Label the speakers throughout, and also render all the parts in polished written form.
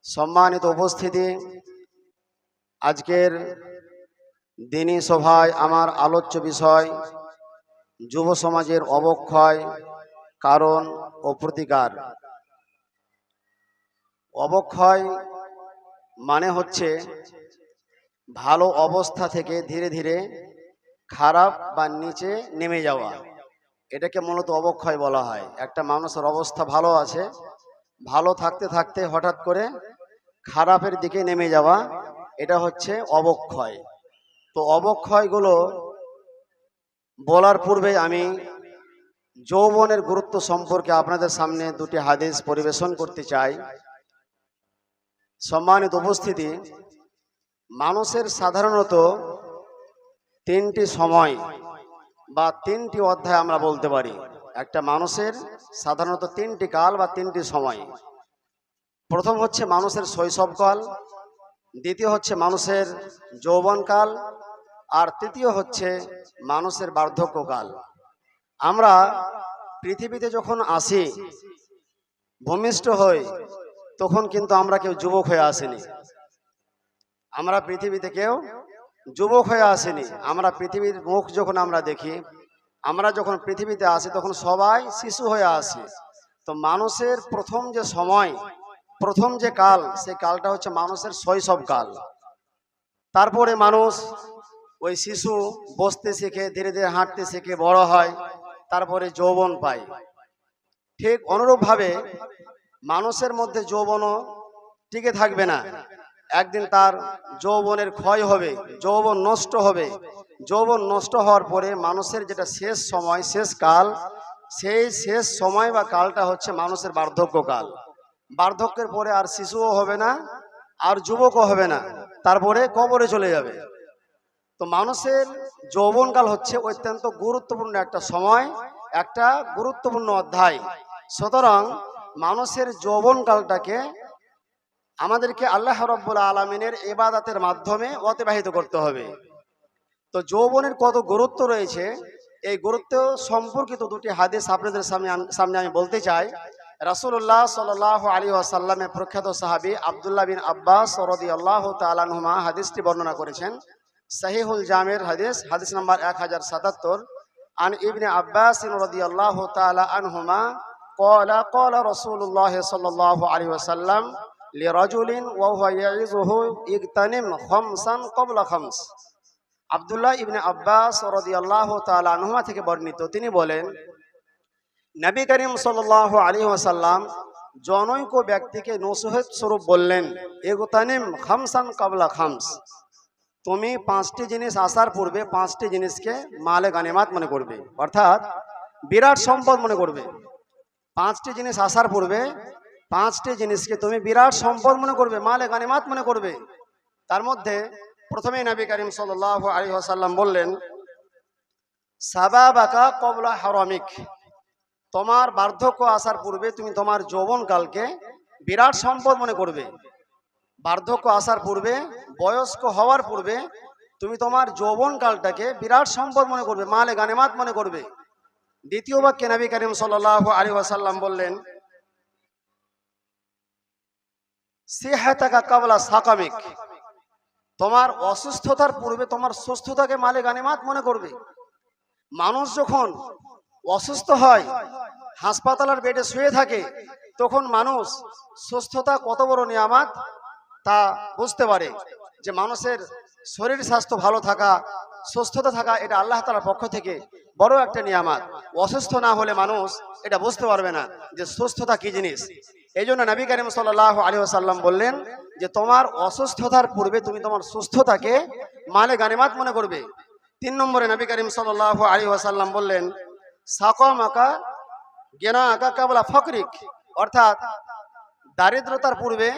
Speaker 1: সম্মানিত উপস্থিতি, আজকের দিনী সভায় আমার আলোচ্য বিষয় যুব সমাজের অবক্ষয়, কারণ ও প্রতিকার। অবক্ষয় মানে হচ্ছে ভালো অবস্থা থেকে ধীরে ধীরে খারাপ বা নিচে নেমে যাওয়া। এটাকে মূলত অবক্ষয় বলা হয়। একটা মানুষের অবস্থা ভালো আছে, ভালো থাকতে থাকতে হঠাৎ করে খারাপের দিকে নেমে যাওয়া, এটা হচ্ছে অবক্ষয়। তো অবক্ষয়গুলো বলার পূর্বে আমি যৌবনের গুরুত্ব সম্পর্কে আপনাদের সামনে দুটি হাদিস পরিবেশন করতে চাই। সম্মানিত উপস্থিতি, মানুষের সাধারণত তিনটি সময় বা তিনটি অধ্যায় আমরা বলতে পারি। একটা মানুষের সাধারণত তিনটি কাল বা তিনটি সময়। প্রথম হচ্ছে মানুষের শৈশবকাল, দ্বিতীয় হচ্ছে মানুষের যৌবনকাল, আর তৃতীয় হচ্ছে মানুষের বার্ধক্যকাল। আমরা পৃথিবীতে যখন আসি, ভূমিষ্ঠ হই, তখন কিন্তু আমরা কেউ যুবক হয়ে আসিনি। আমরা পৃথিবীতে কেউ যুবক হয়ে আসিনি। আমরা পৃথিবীর মুখ যখন আমরা দেখি, আমরা যখন পৃথিবীতে আসি, তখন সবাই শিশু হয়ে আসি। তো মানুষের প্রথম যে সময়, প্রথম যে কাল, সেই কালটা হচ্ছে মানুষের শৈশবকাল। তারপরে মানুষ ওই শিশু বসতে শেখে, ধীরে ধীরে হাঁটতে শেখে, বড় হয়, তারপরে যৌবন পায়। ঠিক অনুরূপভাবে মানুষের মধ্যে যৌবনও টিকে থাকবে না। একদিন তার যৌবনের ক্ষয় হবে, যৌবন নষ্ট হবে। যৌবন নষ্ট হওয়ার পরে মানুষের যেটা শেষ সময়, শেষ কাল, সেই শেষ সময় বা কালটা হচ্ছে মানুষের বার্ধক্যকাল। বার্ধক্যের পরে আর শিশুও হবে না, আর যুবকও হবে না, তারপরে কবরে চলে যাবে। তো মানুষের যৌবনকাল হচ্ছে অত্যন্ত গুরুত্বপূর্ণ একটা সময়, একটা গুরুত্বপূর্ণ অধ্যায়। সুতরাং মানুষের যৌবনকালটাকে আমাদেরকে আল্লাহ রাব্বুল আলামিনের ইবাদতের মাধ্যমে অতিবাহিত করতে হবে। তো যৌবনের কত গুরুত্ব রয়েছে, এই গুরুত্ব সম্পর্কিত দুটি হাদিস আপনাদের সামনে আমি বলতে চাই। রাসূলুল্লাহ সাল্লাল্লাহু আলাইহি ওয়াসাল্লামের প্রখ্যাত সাহাবী আব্দুল্লাহ বিন আব্বাস রাদিয়াল্লাহু তাআলা আনহুমা হাদিসটি বর্ণনা করেছেন। সহিহুল জামির হাদিস, হাদিস নাম্বার 1077। আন ইবনে আব্বাস রাদিয়াল্লাহু তাআলা আনহুমা ক্বালা ক্বালা রাসূলুল্লাহ সাল্লাল্লাহু আলাইহি ওয়াসাল্লাম লিরাজুলিন ওয়া হুয়া ইয়াইযুহু ইগতানিম খামসান ক্বাবলা খামস। আব্দুল্লাহ ইবনে আব্বাস রাদিয়াল্লাহু তাআলা আনহুমা থেকে বর্ণিত, তিনি বলেন, নবী করিম সাল্লাল্লাহু আলাইহি ওয়াসাল্লাম জনৈক ব্যক্তিকে নসিহত স্বরূপ বললেন, ইগতানিম খামসান ক্বাবলা খামস, তুমি পাঁচটি জিনিস আসার পূর্বে পাঁচটি জিনিসকে মালে গানিমাত মনে করবে, অর্থাৎ বিরাট সম্পদ মনে করবে। পাঁচটি জিনিস আসার পূর্বে পাঁচটি জিনিসকে তুমি বিরাট সম্পদ মনে করবে, মালে গানিমাত মনে করবে। তার মধ্যে প্রথমেই নবী করিম সাল্লাল্লাহু আলাইহি ওয়াসাল্লাম বললেন, সাবাবাকা ক্বাবলা হারামিক, তোমার বার্ধক্য আসার পূর্বে তুমি তোমার যৌবনকালকে বিরাট সম্পদ মনে করবে। বার্ধক্য আসার পূর্বে, বয়স্ক হওয়ার পূর্বে তুমি তোমার যৌবনকালটাকে বিরাট সম্পদ মনে করবে, মালে গানিমাত মনে করবে। দ্বিতীয় বাক্যে নবী করিম সাল্লাল্লাহু আলাইহি ওয়াসাল্লাম বললেন, সিহাতাকা ক্বাবলা সাকামিক, তোমার অসুস্থতার পূর্বে তোমার সুস্থতাকে মালে গানিমাত মনে করবে। মানুষ যখন অসুস্থ হয়, হাসপাতালের বেডে শুয়ে থাকে, তখন মানুষ সুস্থতা কত বড় নিয়ামত তা বুঝতে পারে। যে মানুষের শরীর স্বাস্থ্য ভালো থাকা, সুস্থতা থাকা, এটা আল্লাহ তাআলার পক্ষ থেকে বড় একটা নিয়ামত। অসুস্থ না হলে মানুষ এটা বুঝতে পারবে না যে সুস্থতা কি জিনিস। এই জন্য নবী করিম সাল্লাল্লাহু আলাইহি ওয়াসাল্লাম বললেন যে তোমার অসুস্থতার পূর্বে তুমি তোমার সুস্থতাকে মালে গানিমাত মনে করবে। 3 নম্বরে নবী করিম সাল্লাল্লাহু আলাইহি ওয়াসাল্লাম বললেন, সাকামাকা গিনাকা ক্বাবলা ফাকরিক, অর্থাৎ দারিদ্রতার পূর্বে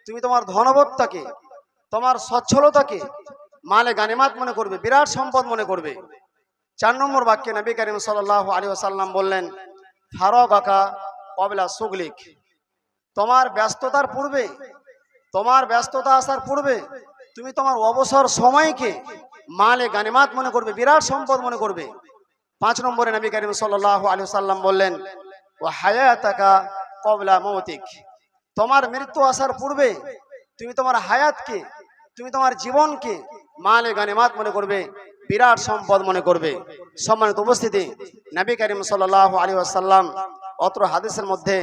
Speaker 1: তুমি তোমার ধনবত্তাকে, তোমার সচ্ছলতাকে মালে গানিমাত মনে করবে, বিরাট সম্পদ মনে করবে। 4 নম্বর বাক্যে নবী করিম সাল্লাল্লাহু আলাইহি ওয়াসাল্লাম বললেন, ফারাগাকা ক্বাবলা শুগলিক, তোমার ব্যস্ততার পূর্বে, তোমার ব্যস্ততা আসার পূর্বে তুমি তোমার অবসর সময়কে মালে গানিমাত মনে করবে, বিরাট সম্পদ মনে করবে। 5 নম্বরে নবী করিম সাল্লাল্লাহু আলাইহি ওয়াসাল্লাম বললেন, ওয়া হায়াতাকা ক্বাবলা মাউতিক, তোমার মৃত্যু আসার পূর্বে তুমি তোমার হায়াতকে, তুমি তোমার জীবনকে মালে গানিমাত মনে করবে, বিরাট সম্পদ মনে করবে। সম্মানিত উপস্থিতি, নবী করিম সাল্লাল্লাহু আলাইহি ওয়াসাল্লাম অত্র হাদিসের মধ্যে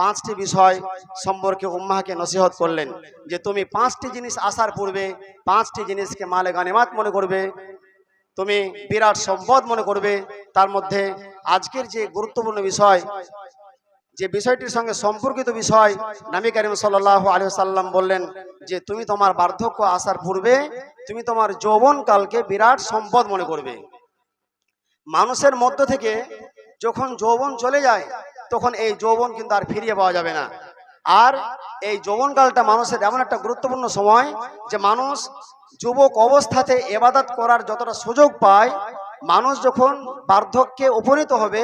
Speaker 1: 5টি বিষয় সম্পর্কে উম্মাহকে নসিহত করলেন যে তুমি 5টি জিনিস আসার পূর্বে 5টি জিনিসকে মালে গানিমাত মনে করবে, তুমি বিরাট সম্পদ মনে করবে। তার মধ্যে আজকের যে গুরুত্বপূর্ণ বিষয়, যে বিষয়টির সঙ্গে সম্পর্কিত বিষয়, নবী করিম সাল্লাল্লাহু আলাইহি ওয়াসাল্লাম বললেন যে তুমি তোমার বার্ধক্য আসার পূর্বে তুমি তোমার যৌবনকালকে বিরাট সম্পদ মনে করবে। মানুষের মধ্য থেকে যখন যৌবন চলে যায় তখন এই যৌবন কিন্তু আর ফিরিয়ে পাওয়া যাবে না। আর এই যৌবনকালটা মানুষের এমন একটা গুরুত্বপূর্ণ সময় যে মানুষ যুবক অবস্থাতে ইবাদত করার যতটা সুযোগ পায়, মানুষ যখন বার্ধক্যে উপনীত হবে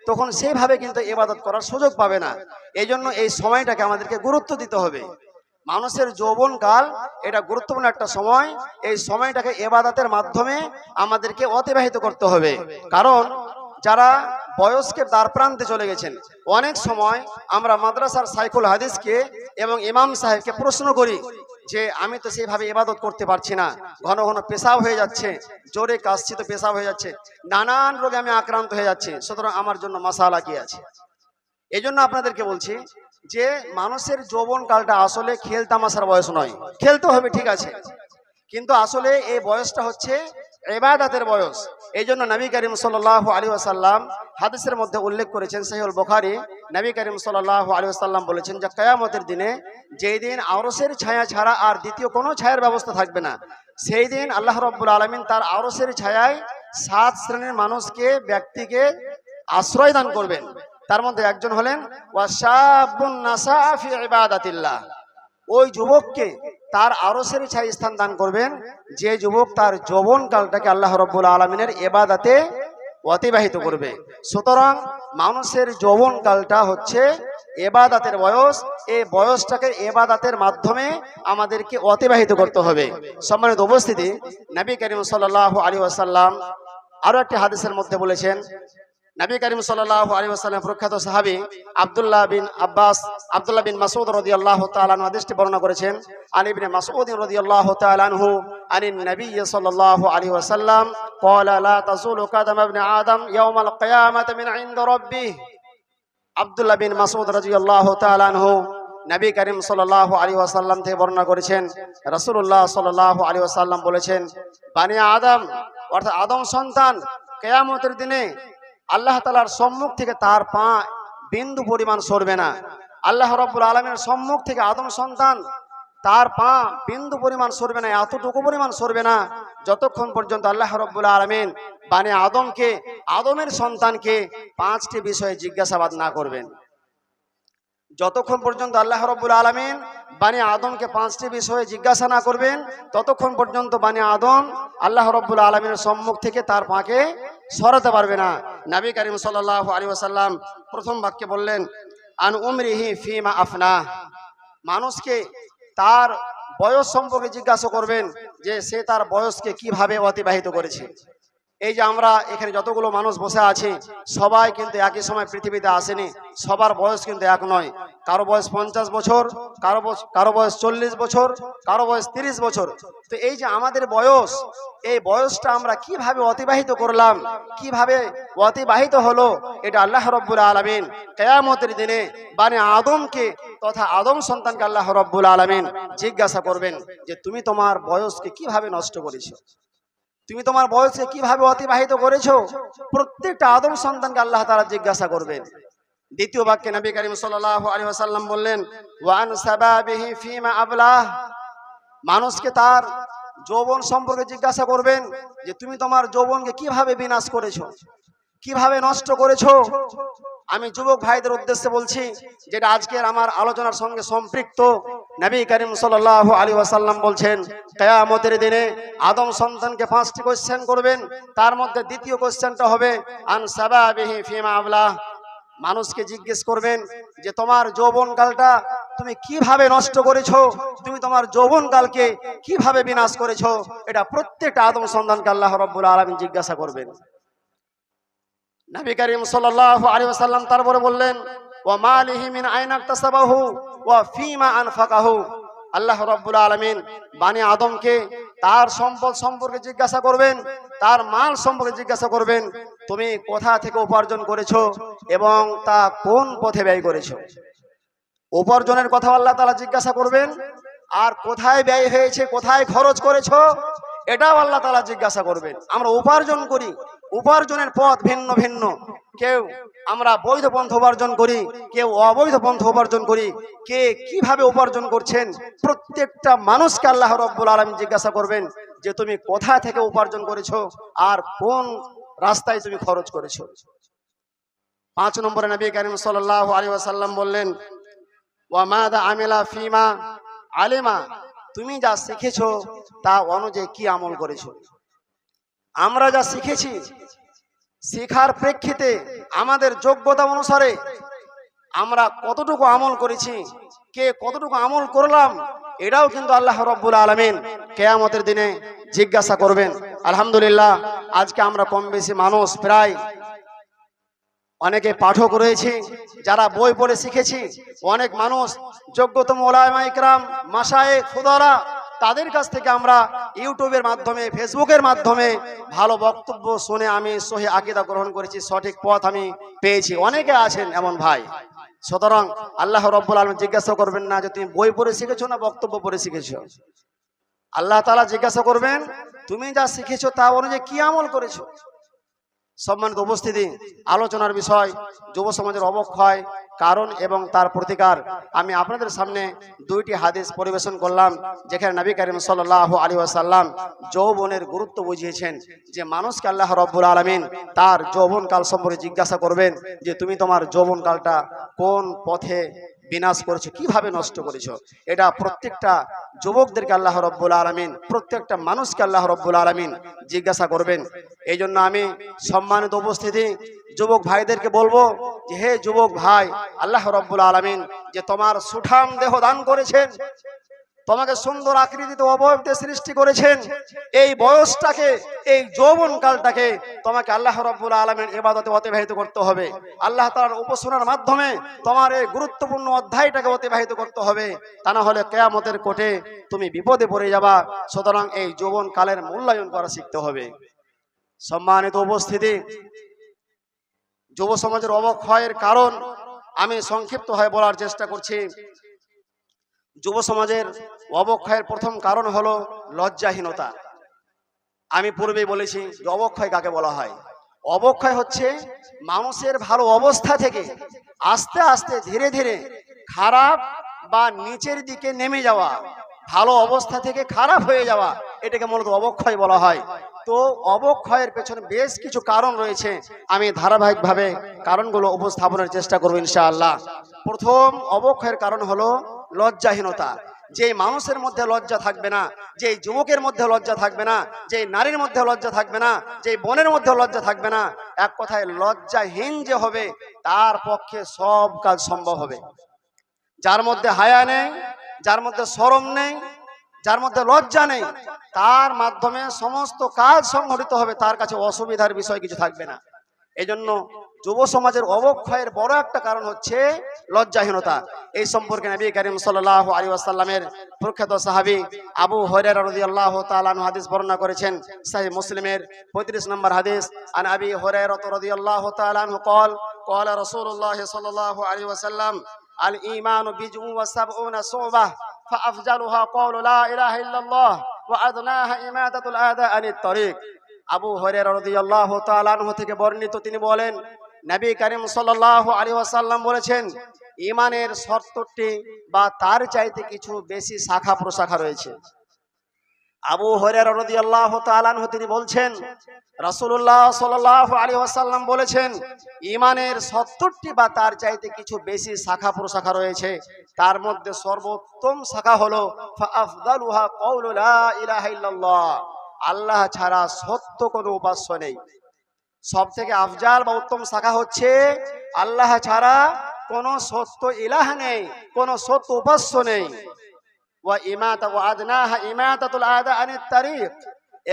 Speaker 1: তখন সেইভাবে কিন্তু ইবাদত করার সুযোগ পাবে না। এই জন্য এই সময়টাকে আমাদেরকে গুরুত্ব দিতে হবে। মানুষের যৌবনকাল এটা গুরুত্বপূর্ণ একটা সময়, এই সময়টাকে ইবাদতের মাধ্যমে আমাদেরকে অতিবাহিত করতে হবে। কারণ যারা বয়স্কের দ্বার প্রান্তে চলে গেছেন, অনেক সময় আমরা মাদ্রাসার সাইকুল হাদিসকে এবং ইমাম সাহেবকে প্রশ্ন করি যে আমি তো সেইভাবে ইবাদত করতে পারছি না, ঘন ঘন পেশাব হয়ে যাচ্ছে, জোরে কাশছি তো পেশাব হয়ে যাচ্ছে, নানান রোগে আমি আক্রান্ত হয়ে যাচ্ছি, সুতরাং আমার জন্য মাসালা কি আছে? এই জন্য আপনাদেরকে বলছি যে মানুষের যৌবনকালটা আসলে খেল তামাশার বয়স নয়। খেলতে হবে ঠিক আছে, কিন্তু আসলে এই বয়সটা হচ্ছে ইবাদতের বয়স। এই জন্য নবী করিম সাল্লাল্লাহু আলাইহি ওয়াসাল্লাম হাদিসের মধ্যে উল্লেখ করেছেন, সহিহুল বুখারী, নবী করিম সাল্লাল্লাহু আলাইহি ওয়াসাল্লাম বলেছেন যে কিয়ামতের দিনে, যেই দিন আরশের ছায়া ছাড়া আর দ্বিতীয় কোনো ছায়ার ব্যবস্থা থাকবে না, সেই দিন আল্লাহ রাব্বুল আলামিন তার আরশের ছায়ায় 7 শ্রেণীর মানুষকে, ব্যক্তিকে আশ্রয় দান করবেন। তার মধ্যে একজন হলেন ওয়াশাবুন নাসা ফি ইবাদাতিল্লাহ, ওই যুবককে তার আরশের ছায়া স্থান দান করবেন যে যুবক তার যৌবনকালটাকে আল্লাহ রাব্বুল আলামিনের ইবাদতে অতিবাহিত করবে। সুতরাং মানুষের যৌবনকালটা হচ্ছে ইবাদতের বয়স, এই বয়সটাকে ইবাদতের মাধ্যমে আমাদেরকে অতিবাহিত করতে হবে। সম্মানিত উপস্থিতি, নবী করিম সাল্লাল্লাহু আলাইহি ওয়াসাল্লাম আরো একটি হাদিসের মধ্যে বলেছেন, নবী করিম সাল্লাল্লাহু আলাইহি ওয়াসাল্লাম প্রখ্যাত সাহাবী আব্দুল্লাহ বিন মাসউদ রাদিয়াল্লাহু তাআলা আনহু হাদিসটি বর্ণনা করেছেন। আন ইবনে মাসউদ রাদিয়াল্লাহু তাআলা আনহু আনিন নবী সাল্লাল্লাহু আলাইহি ওয়াসাল্লাম ক্বালা লা তাযুলু কাদাম ইবনে আদম ইয়াওমাল কিয়ামাতি মিন ইনদি রাব্বিহ। আব্দুল্লাহ বিন মাসউদ রাদিয়াল্লাহু তাআলা আনহু নবী করিম সাল্লাল্লাহু আলাইহি ওয়াসাল্লাম থেকে বর্ণনা করেছেন, রাসূলুল্লাহ সাল্লাল্লাহু আলাইহি ওয়াসাল্লাম বলেছেন, বানি আদম অর্থাৎ আদম সন্তান কিয়ামতের দিনে আল্লাহ তাআলার সম্মুখ থেকে তার পা বিন্দু পরিমাণ সরবে না। আল্লাহ রাব্বুল আলামিনের সম্মুখ থেকে আদম সন্তান তার পা বিন্দু পরিমাণ সরবে না, এতটুকু পরিমাণ সরবে না, যতক্ষণ পর্যন্ত আল্লাহ রাব্বুল আলামিন বানি আদমকে, আদমের সন্তানকে 5টি বিষয়ে জিজ্ঞাসাবাদ না করবেন। যতক্ষণ পর্যন্ত আল্লাহ রাব্বুল আলামিন বানি আদমকে 5টি বিষয়ে জিজ্ঞাসা না করবেন, ততক্ষণ পর্যন্ত বানি আদম আল্লাহ রাব্বুল আলামিনের সম্মুখ থেকে তার পাকে সরাতে পারবে না। নবী করিম সাল্লাল্লাহু আলাইহি ওয়াসাল্লাম প্রথম বাক্যে বললেন, আন উমরিহি ফিমা আফনা, মানুষকে তার বয়স সম্পর্কে জিজ্ঞাসা করবেন যে সে তার বয়সকে কিভাবে অতিবাহিত করেছে। এই যে আমরা এখানে যতগুলো মানুষ বসে আছি, সবাই কিন্তু একই সময় পৃথিবীতে আসেনি, সবার বয়স কিন্তু এক নয়। কারো বয়স 50 বছর, কারো বয়স 40 বছর, কারো বয়স 30 বছর। তো এই যে আমাদের বয়স, এই বয়সটা আমরা কিভাবে অতিবাহিত করলাম, কিভাবে অতিবাহিত হলো, এটা আল্লাহ রাব্বুল আলামিন কিয়ামতের দিনে বানি আদমকে তথা আদম সন্তানকে আল্লাহ রাব্বুল আলামিন জিজ্ঞাসা করবেন যে তুমি তোমার বয়সকে কিভাবে নষ্ট করেছো, তুমি তোমার বয়সে কিভাবে অতিবাহিত করেছো। প্রত্যেকটা আদম সন্তানকে আল্লাহ তাআলা জিজ্ঞাসা করবেন। দ্বিতীয় বাক্যে নবী করিম সাল্লাল্লাহু আলাইহি ওয়াসাল্লাম বললেন, ওয়া আন সাবাবিহি ফিমা আবলাহ, মানুষকে তার যৌবন সম্পর্কে জিজ্ঞাসা করবেন যে তুমি তোমার যৌবনকে কিভাবে বিনাশ করেছো, কিভাবে নষ্ট করেছো। আমি যুবক ভাইদের উদ্দেশ্যে বলছি, যেটা আজকের আমার আলোচনার সঙ্গে সম্পৃক্ত। নবী করিম সাল্লাল্লাহু আলাইহি ওয়াসাল্লাম বলছেন, কিয়ামতের দিনে আদম সন্তানকে 5টি কোশ্চেন করবেন, তার মধ্যে দ্বিতীয় কোশ্চেনটা হবে আন সাবাবিহি ফিমা আবলাহ, মানুষকে জিজ্ঞেস করবেন যে তোমার যৌবনকালটা তুমি কিভাবে নষ্ট করেছো, তুমি তোমার যৌবনকালকে কিভাবে বিনাশ করেছো। এটা প্রত্যেকটা আদম সন্তানকে আল্লাহ রাব্বুল আলামিন জিজ্ঞাসা করবেন। নবী করিম সাল্লাল্লাহু আলাইহি ওয়াসাল্লাম তারপরে বললেন, ওয়া মালিহি মিন আইনা ইকতাসাবাহু ওয়া ফীমা আনফাকাহু। আল্লাহ রাব্বুল আলামিন বানি আদমকে তার সম্পদ সম্পর্কে জিজ্ঞাসা করবেন, তার মাল সম্পর্কে জিজ্ঞাসা করবেন, তুমি কোথা থেকে উপার্জন করেছো এবং তা কোন পথে ব্যয় করেছো। উপার্জনের কথা আল্লাহ তাআলা জিজ্ঞাসা করবেন, আর কোথায় ব্যয় হয়েছে, কোথায় খরচ করেছো, এটাও আল্লাহ তাআলা জিজ্ঞাসা করবেন। আমরা উপার্জন করি, উপার্জনের পথ ভিন্ন ভিন্ন। কেউ আমরা বৈধ পন্থা উপার্জন করি, কেউ অবৈধ পন্থা উপার্জন করি। কে কিভাবে উপার্জন করছেন, প্রত্যেকটা মানুষকে আল্লাহ রাব্বুল আলামিন জিজ্ঞাসা করবেন যে তুমি কোথা থেকে উপার্জন করেছো আর কোন রাস্তায় তুমি খরচ করেছো। 5 নম্বরে নবী করিম সাল্লাল্লাহু আলাইহি ওয়াসাল্লাম বললেন, ওয়া মাযা আমিলা ফিমা আলিমা, তুমি যা শিখেছো তা অনুযায়ী কি আমল করেছো। আমরা যা শিখেছি, শিখার প্রেক্ষিতে আমাদের যোগ্যতা অনুসারে আমরা কতটুকু আমল করেছি, কে কতটুকু আমল করলাম, এটাও কিন্তু আল্লাহ রাব্বুল আলামিন কিয়ামতের দিনে জিজ্ঞাসা করবেন। আলহামদুলিল্লাহ, আজকে আমরা কম বেশি মানুষ প্রায় অনেকে পাঠক রয়েছে, যারা বই পড়ে শিখেছি। অনেক মানুষ যোগ্যতম ওলামা ইকরাম, মাশায়েখ, ফুদারা, তাদের কাছ থেকে আমরা ইউটিউবের মাধ্যমে, ফেসবুকের মাধ্যমে ভালো বক্তব্য শুনে আমি সহি আকীদা গ্রহণ করেছি, সঠিক পথ আমি পেয়েছি। অনেকে আছেন এমন ভাই। সুতরাং আল্লাহ রাব্বুল আলামিন জিজ্ঞাসা করবেন না যে তুমি বই পড়ে শিখেছো না বক্তব্য পড়ে শিখেছো। আল্লাহ তাআলা জিজ্ঞাসা করবেন তুমি যা শিখেছো তা অনুযায়ী কি আমল করেছো। সম্মানিত উপস্থিতি, আলোচনার বিষয় যুব সমাজের অবক্ষয়, কারণ এবং তার প্রতিকার। আমি আপনাদের সামনে 2টি হাদিস পরিবেশন করলাম, যেখানে নবী করিম সাল্লাল্লাহু আলাইহি ওয়াসাল্লাম যৌবনের গুরুত্ব বুঝিয়েছেন যে মানুষকে আল্লাহ রাব্বুল আলামিন তার যৌবনকাল সম্পর্কে জিজ্ঞাসা করবেন যে তুমি তোমার যৌবনকালটা কোন পথে বিনাশ করেছো, কিভাবে নষ্ট করেছো। এটা প্রত্যেকটা যুবকদেরকে আল্লাহ রাব্বুল আলামিন, প্রত্যেকটা মানুষকে আল্লাহ রাব্বুল আলামিন জিজ্ঞাসা করবেন। এই জন্য আমি সম্মানিত উপস্থিতি যুবক ভাইদেরকে বলবো যে হে যুবক ভাই, আল্লাহ রাব্বুল আলামিন যে তোমার সুঠাম দেহ দান করেছেন, তোমাকে সুন্দর আকৃতিতে অবয়বতে সৃষ্টি করেছেন, এই বয়সটাকে, এই যৌবনকালটাকে তোমাকে আল্লাহ রাব্বুল আলামিন ইবাদতে অতিবাহিত করতে হবে। আল্লাহ তাআলার উপাসনার মাধ্যমে তোমার এই গুরুত্বপূর্ণ অধ্যায়টাকে অতিবাহিত করতে হবে, তা না হলে কিয়ামতের কোর্টে তুমি বিপদে পড়ে যাবা। সুতরাং এই যৌবনকালের মূল্যায়ন করা শিখতে হবে। সম্মানিত উপস্থিতি, যুব সমাজের অবক্ষয়ের কারণ আমি সংক্ষিপ্ত হয়ে বলার চেষ্টা করছি। যুব সমাজের অবক্ষয়ের প্রথম কারণ হলো লজ্জাহীনতা। আমি পূর্বেই বলেছি যে অবক্ষয় কাকে বলা হয়। অবক্ষয় হচ্ছে মানুষের ভালো অবস্থা থেকে আস্তে আস্তে ধীরে ধীরে খারাপ বা নিচের দিকে নেমে যাওয়া, ভালো অবস্থা থেকে খারাপ হয়ে যাওয়া, এটাকে মূলত অবক্ষয় বলা হয়। তো অবক্ষয়ের পেছনে বেশ কিছু কারণ রয়েছে, আমি ধারাবাহিকভাবে কারণগুলো উপস্থাপনের চেষ্টা করব ইনশাআল্লাহ। প্রথম অবক্ষয়ের কারণ হলো লজ্জাহীনতা। যে মানুষের মধ্যে লজ্জা থাকবে না, যে যুবকের মধ্যে লজ্জা থাকবে না, যে নারীর মধ্যে লজ্জা থাকবে না, যে বোনের মধ্যে লজ্জা থাকবে না, এক কথায় লজ্জাহীন যে হবে তার পক্ষে সব কাজ সম্ভব হবে। যার মধ্যে হায়া নেই, যার মধ্যে শরম নেই, যার মধ্যে লজ্জা নেই, তার মাধ্যমে সমস্ত কাজ সংঘটিত হবে, তার কাছে অসুবিধার বিষয় কিছু থাকবে না। এই জন্য যুব সমাজের অবক্ষয়ের বড় একটা কারণ হচ্ছে লজ্জাহীনতা। এই সম্পর্কে নবী করিম সাল্লাল্লাহু আলাইহি ওয়াসাল্লামের প্রখ্যাত সাহাবী আবু হুরায়রা রাদিয়াল্লাহু তাআলা আনহু হাদিস বর্ণনা করেছেন, সহিহ মুসলিমের 35 নম্বর হাদিস। আন আবি হুরায়রা রাদিয়াল্লাহু তাআলা আনহু قال قال رسول الله صلى الله عليه وسلم الإيمان بضع وسبعون شعبة فأفضلها قول لا إله إلا الله وأدناها إماتة الأذى عن الطريق। আবু হুরায়রা রাদিয়াল্লাহু তাআলা আনহু থেকে বর্ণিত, তিনি বলেন নবী করিম সাল্লাল্লাহু আলাইহি ওয়াসাল্লাম বলেছেন ঈমানের 70টি বা তার চাইতে কিছু বেশি শাখা প্রশাখা রয়েছে। আবু হুরায়রা রাদিয়াল্লাহু তাআলা আনহু তিনি বলছেন রাসূলুল্লাহ সাল্লাল্লাহু আলাইহি ওয়াসাল্লাম বলেছেন ঈমানের 70টি বা তার চাইতে কিছু বেশি শাখা প্রশাখা রয়েছে, তার মধ্যে সর্বোত্তম শাখা হলো ফাআফদালুহা কাউলু লা ইলাহা ইল্লাল্লাহ, আল্লাহ ছাড়া সত্য কোনো উপাস্য নেই। সব থেকে আফজাল বা উত্তম শাখা হচ্ছে আল্লাহ ছাড়া কোনো সত্য ইলাহ নেই, কোনো সত্য উপাস্য নেই। ওয়া আদনাহা ইমাতাতুল আযা আনিত তারিক,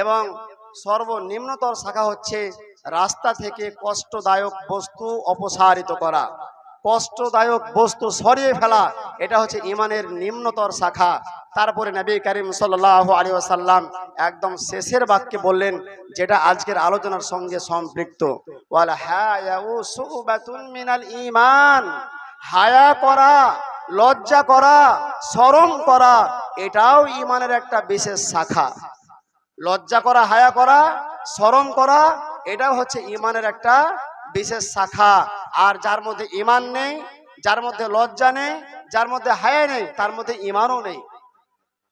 Speaker 1: এবং সর্বনিম্নতর শাখা হচ্ছে রাস্তা থেকে কষ্টদায়ক বস্তু অপসারিত করা। কষ্টদায়ক বস্তু সরিয়ে ফেলা, এটা হচ্ছে ইমানের নিম্নতর শাখা। তারপরে নবী করিম সাল্লাল্লাহু আলাইহি ওয়াসাল্লাম একদম শেষের বাক্যে বললেন, যেটা আজকের আলোচনার সঙ্গে সম্পৃক্ত, ওয়াল হায়াউ শুবাতুন মিনাল ঈমান। হায়া করা, লজ্জা করা, শরম করা, এটাও ইমানের একটা বিশেষ শাখা। লজ্জা করা, হায়া করা, শরম করা, এটাও হচ্ছে ইমানের একটা বিশেষ শাখা। আর যার মধ্যে ইমান নেই, যার মধ্যে লজ্জা নেই, যার মধ্যে হায়া নেই, তার মধ্যে ইমানও নেই।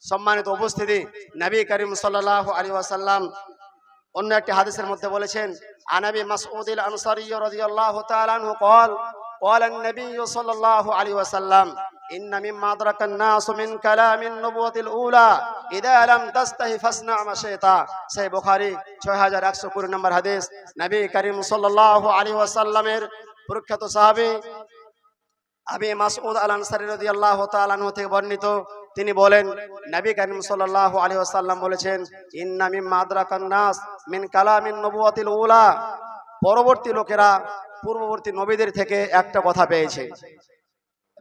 Speaker 1: সম্মানিত উপস্থিতি, নবী করিম সাল্লাল্লাহু আলাইহি ওয়াসাল্লাম অন্য একটি হাদিসের মধ্যে বলেছেন, আনাবি মাসউদিল আনসারী রাদিয়াল্লাহু তাআলা আনহু قال قال النبي صلى الله عليه وسلم إن مما أدرك الناس من كلام النبوة الأولى إذا لم تستحي فاصنع ما شئت। সহিহ বুখারী 6120 নম্বর হাদিস। নবী করিম সাল্লাল্লাহু আলাইহি ওয়াসাল্লামের প্রখ্যাত সাহাবী আবি মাসউদ আল আনসারী রাদিয়াল্লাহু তাআলা আনহু থেকে বর্ণিত, তিনি বলেন, নবী করিম সাল্লাল্লাহু আলাইহি ওয়াসাল্লাম বলেছেন, ইন্না মিম্মা আদরাকান নাস মিন কালামিন নবুওয়াতিল উলা। পরবর্তী লোকেরা পূর্ববর্তী নবীদের থেকে একটা কথা পেয়েছে।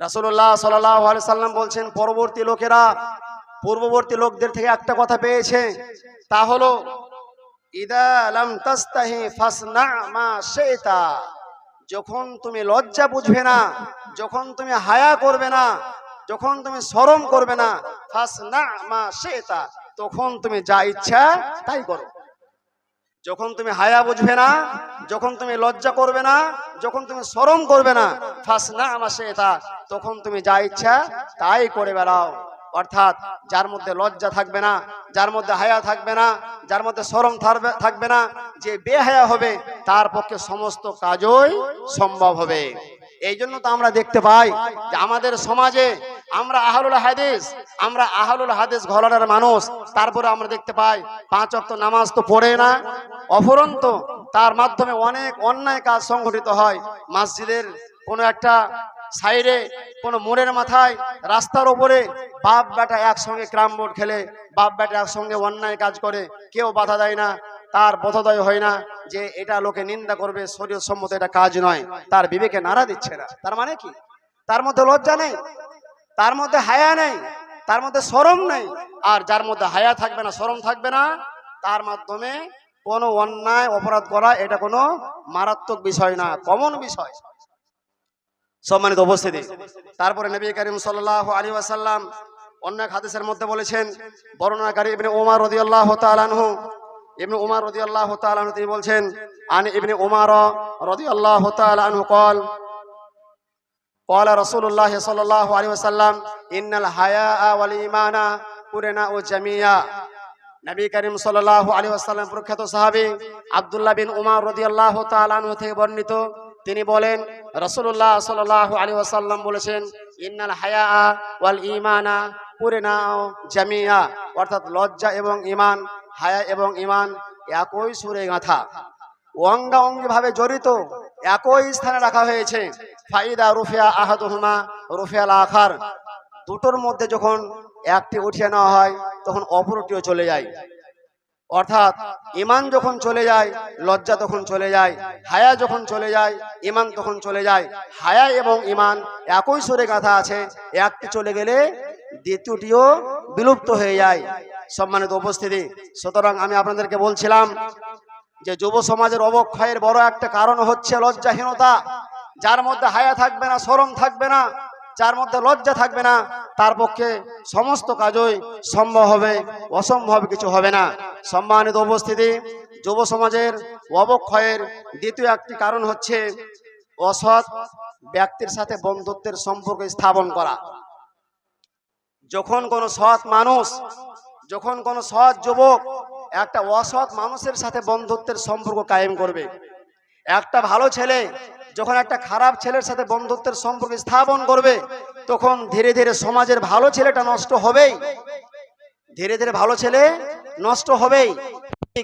Speaker 1: রাসূলুল্লাহ সাল্লাল্লাহু আলাইহি সাল্লাম বলছেন, পরবর্তী লোকেরা পূর্ববর্তী লোকদের থেকে একটা কথা পেয়েছে, তা হলো ইদা লাম তাস্তাহি ফাসনা মা শিতা। যখন তুমি লজ্জা বুঝবে না, যখন তুমি হায়া করবে না, যখন তুমি শরম করবে না, ফাসনা মা শিতা, তখন তুমি যা ইচ্ছা তাই করো। যখন তুমি হায়া বুঝবে না, যখন তুমি লজ্জা করবে না, যখন তুমি শরম করবে না, ফাসনা মা শিতা, তখন তুমি যা ইচ্ছা তাই করে বেড়াও। অর্থাৎ যার মধ্যে লজ্জা থাকবে না, যার মধ্যে হায়া থাকবে না, যার মধ্যে শরম থাকবে না, যে বেহায়া হবে, তার পক্ষে সমস্ত কাজই সম্ভব হবে। এই জন্য তো আমরা দেখতে পাই যে আমাদের সমাজে আমরা আহলুল হাদিস ঘরানার মানুষ, তারপরে আমরা দেখতে পাই 5 ওয়াক্ত নামাজ তো পড়ে না, অফুরন্ত তার মাধ্যমে অনেক অন্যায় কাজ সংঘটিত হয়। মসজিদের কোনো একটা সাইডে, কোনো মোড়ের মাথায়, রাস্তার উপরে বাপ বেটা একসঙ্গে ক্যারাম বোর্ড খেলে, বাপ বেটা একসঙ্গে অন্যায় কাজ করে, কেউ বাধা দেয় না, তার বোধোদয় হয় না যে এটা লোকে নিন্দা করবে, শরীয়ত সম্মত এটা কাজ নয়, তার বিবেকে নাড়া দিচ্ছে না। তার মানে কি? তার মধ্যে লজ্জা নেই, তার মধ্যে হায়া নেই, তার মধ্যে শরম নেই। আর যার মধ্যে হায়া থাকবে না, শরম থাকবে না, তার মাধ্যমে কোনো অন্যায় অপরাধ করা এটা কোনো মারাত্মক বিষয় না, কমন বিষয়। সম্মানিত উপস্থিতি, তারপরে নবী করিম সাল্লাল্লাহু আলাইহি ওয়াসাল্লাম অন্য এক হাদিসের মধ্যে বলেছেন, বর্ণনাকারী ইবনে উমর রাদিয়াল্লাহু তাআলা আনহু, ইবনে উমর রাদিয়াল্লাহু তাআলা আনহু তিনি বলছেন, আন ইবনে উমর রাদিয়াল্লাহু তাআলা আনহু قال قال رسول الله صلى الله عليه وسلم ان الحياء والايمان قرنا جميعا। নবী করিম সাল্লাল্লাহু আলাইহি ওয়াসাল্লাম প্রখ্যাত সাহাবী আব্দুল্লাহ বিন উমর রাদিয়াল্লাহু তাআলা আনহু থেকে বর্ণিত, তিনি বলেন, রাসূলুল্লাহ সাল্লাল্লাহু আলাইহি ওয়াসাল্লাম বলেছেন, ইন্নাল হায়া ওয়াল ঈমানা কুরনা জামিয়া। অর্থাৎ লজ্জা এবং ঈমান, হায়া এবং ঈমান একই সুরে গাঁথা, অঙ্গাঙ্গি ভাবে জড়িত, একই স্থানে রাখা হয়েছে। ফাইদা রুফিয়া আহাদুহুমা রুফিয়াল আখার। দুটোর মধ্যে যখন একটি উঠিয়ে নেওয়া হয়, তখন অপরটিও চলে যায়। অর্থাৎ ঈমান যখন চলে যায়, লজ্জা তখন চলে যায়, হায়া যখন চলে যায়, ঈমান তখন চলে যায়। হায়া এবং ঈমান একই সুরে গাঁথা আছে, একটি চলে গেলে দ্বিতীয়টিও বিলুপ্ত হয়ে যায়। সম্মানিত উপস্থিতি, সুতরাং আমি আপনাদেরকে বলছিলাম যে যুব সমাজের অবক্ষয়ের বড় একটা কারণ হচ্ছে লজ্জাহীনতা। যার মধ্যে হায়া থাকবে না, শরম থাকবে না, যার মধ্যে লজ্জা থাকবে না, তার পক্ষে সমস্ত কাজই সম্ভব হবে, অসম্ভব কিছু হবে না। সম্মানিত উপস্থিতি, যুব সমাজের অবক্ষয়ের দ্বিতীয় একটি কারণ হচ্ছে অসৎ ব্যক্তির সাথে বন্ধুত্বের সম্পর্ক স্থাপন করা। যখন কোনো সৎ মানুষ, যখন কোনো সৎ যুবক একটা অসৎ মানুষের সাথে বন্ধুত্বের সম্পর্ক কায়েম করবে, একটা ভালো ছেলে যখন একটা খারাপ ছেলের সাথে বন্ধুত্বের সম্পর্ক স্থাপন করবে, তখন ধীরে ধীরে সমাজের ভালো ছেলেটা নষ্ট হবেই, ধীরে ধীরে ভালো ছেলে নষ্ট হবেই।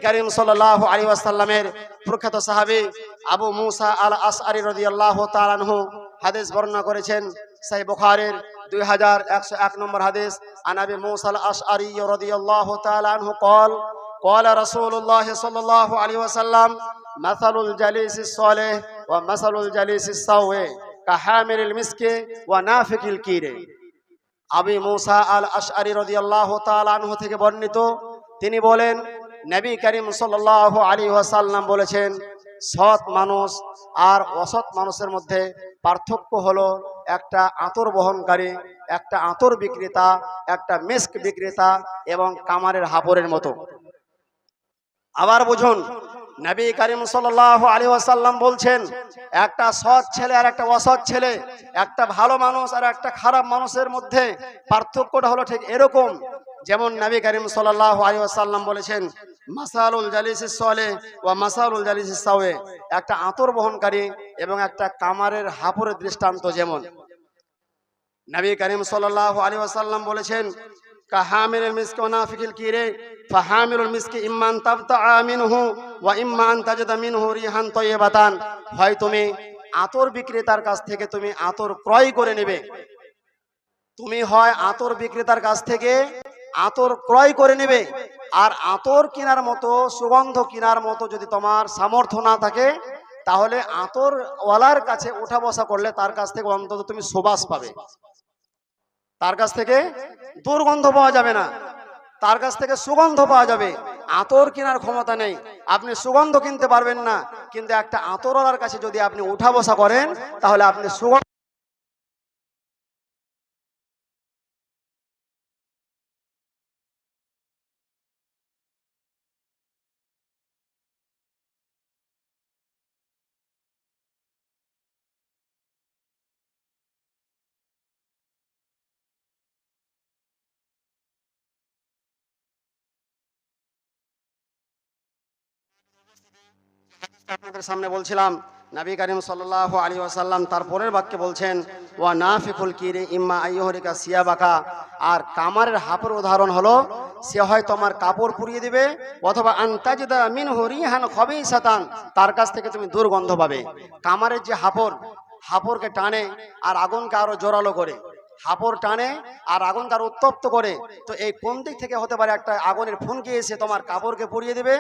Speaker 1: করিম সাল্লাল্লাহু আলাইহি ওয়াসাল্লামের প্রখ্যাত সাহাবী আবু মুসা আল আশআরী রাদিয়াল্লাহু তাআলা আনহু হাদিস বর্ণনা করেছেন, সহিহ বুখারীর 2101 নম্বর হাদিস। আন আবি মুসা আল আশআরী রাদিয়াল্লাহু তাআলা আনহু قال قال رسول الله صلى الله عليه وسلم مثل الجليس الصالح ومثل الجليس السوء কাহামিলিল মিসকে ওয়া নাফিকিল কিরে। আবু মুসা আল আশআরী রাদিয়াল্লাহু তাআলা আনহু থেকে বর্ণিত, তিনি বলেন নবী করিম সাল্লাল্লাহু আলাইহি ওয়াসাল্লাম বলেছেন, সৎ মানুষ আর অসৎ মানুষের মধ্যে পার্থক্য হলো একটা আতর বহনকারী, একটা আতর বিক্রেতা, একটা মিস্ক বিক্রেতা এবং কামারের হাপরের মতো। আবার বুঝুন, নবী করিম সাল্লাল্লাহু আলাইহি ওয়াসাল্লাম বলছেন একটা সৎ ছেলে আর একটা অসৎ ছেলে, একটা ভালো মানুষ আর একটা খারাপ মানুষের মধ্যে পার্থক্যটা হলো ঠিক এরকম। যেমন নবী করিম সাল্লাল্লাহু আলাইহি ওয়াসাল্লাম বলেছেন, মাসালুল জালিসিস সালেহ ওয়া মাসালুল জালিসিস সাওয়ে, একটা আতর বহনকারী এবং একটা কামারের হাপরের দৃষ্টান্ত যেমন। নবী করিম সাল্লাল্লাহু আলাইহি ওয়াসাল্লাম বলেছেন, কাহামিলুল মিসকি ওয়া নাফিকিল কিরে, ফাহামিলুল মিসকি ইম্মা আন তাবতাআ মিনহু ওয়া ইম্মা আন তাজিদা মিনহু রিহান তাইয়্যিবাতান। হয় তুমি আতর বিক্রেতার কাছ থেকে তুমি আতর ক্রয় করে নেবে, তুমি হয় আতর বিক্রেতার কাছ থেকে আতর ক্রয় করে নেবে, আর আতর কেনার মতো, সুগন্ধ কেনার মতো যদি তোমার সামর্থ্য না থাকে, তাহলে আতর ওয়ালার কাছে উঠা বসা করলে তার কাছ থেকে অন্তত তুমি সুবাস পাবে, তার কাছ থেকে দুর্গন্ধ পাওয়া যাবে না, তার কাছ থেকে সুগন্ধ পাওয়া যাবে। আতর কেনার ক্ষমতা নেই, আপনি সুগন্ধ কিনতে পারবেন না, কিন্তু একটা আতরওয়ালার কাছে যদি আপনি উঠা বসা করেন তাহলে আপনি সুগন্ধ। আপনাদের সামনে বলছিলাম, নবী করিম সাল্লাল্লাহু আলাইহি ওয়াসাল্লাম তার পরের বাক্যে বলছেন, ওয়া নাফিকুল কিরে ইম্মা আইয়ুহরিকা সিয়াবাকা। আর কামারের হাপের উদাহরণ হলো, সে হয় তোমার কাপড় পুড়িয়ে দিবে, অথবা আনতাজিদা মিনহু রিহান খাবিসাতান, তার কাছ থেকে তুমি দুর্গন্ধ পাবে। কামারের যে হাপড়কে টানে আর আগুনকে আরো জোরালো করে, হাপড় টানে আর আগুনকে আরো উত্তপ্ত করে, তো এই কোন দিক থেকে হতে পারে? একটা আগুনের ফুনকি এসে তোমার কাপড়কে পুড়িয়ে দিবে,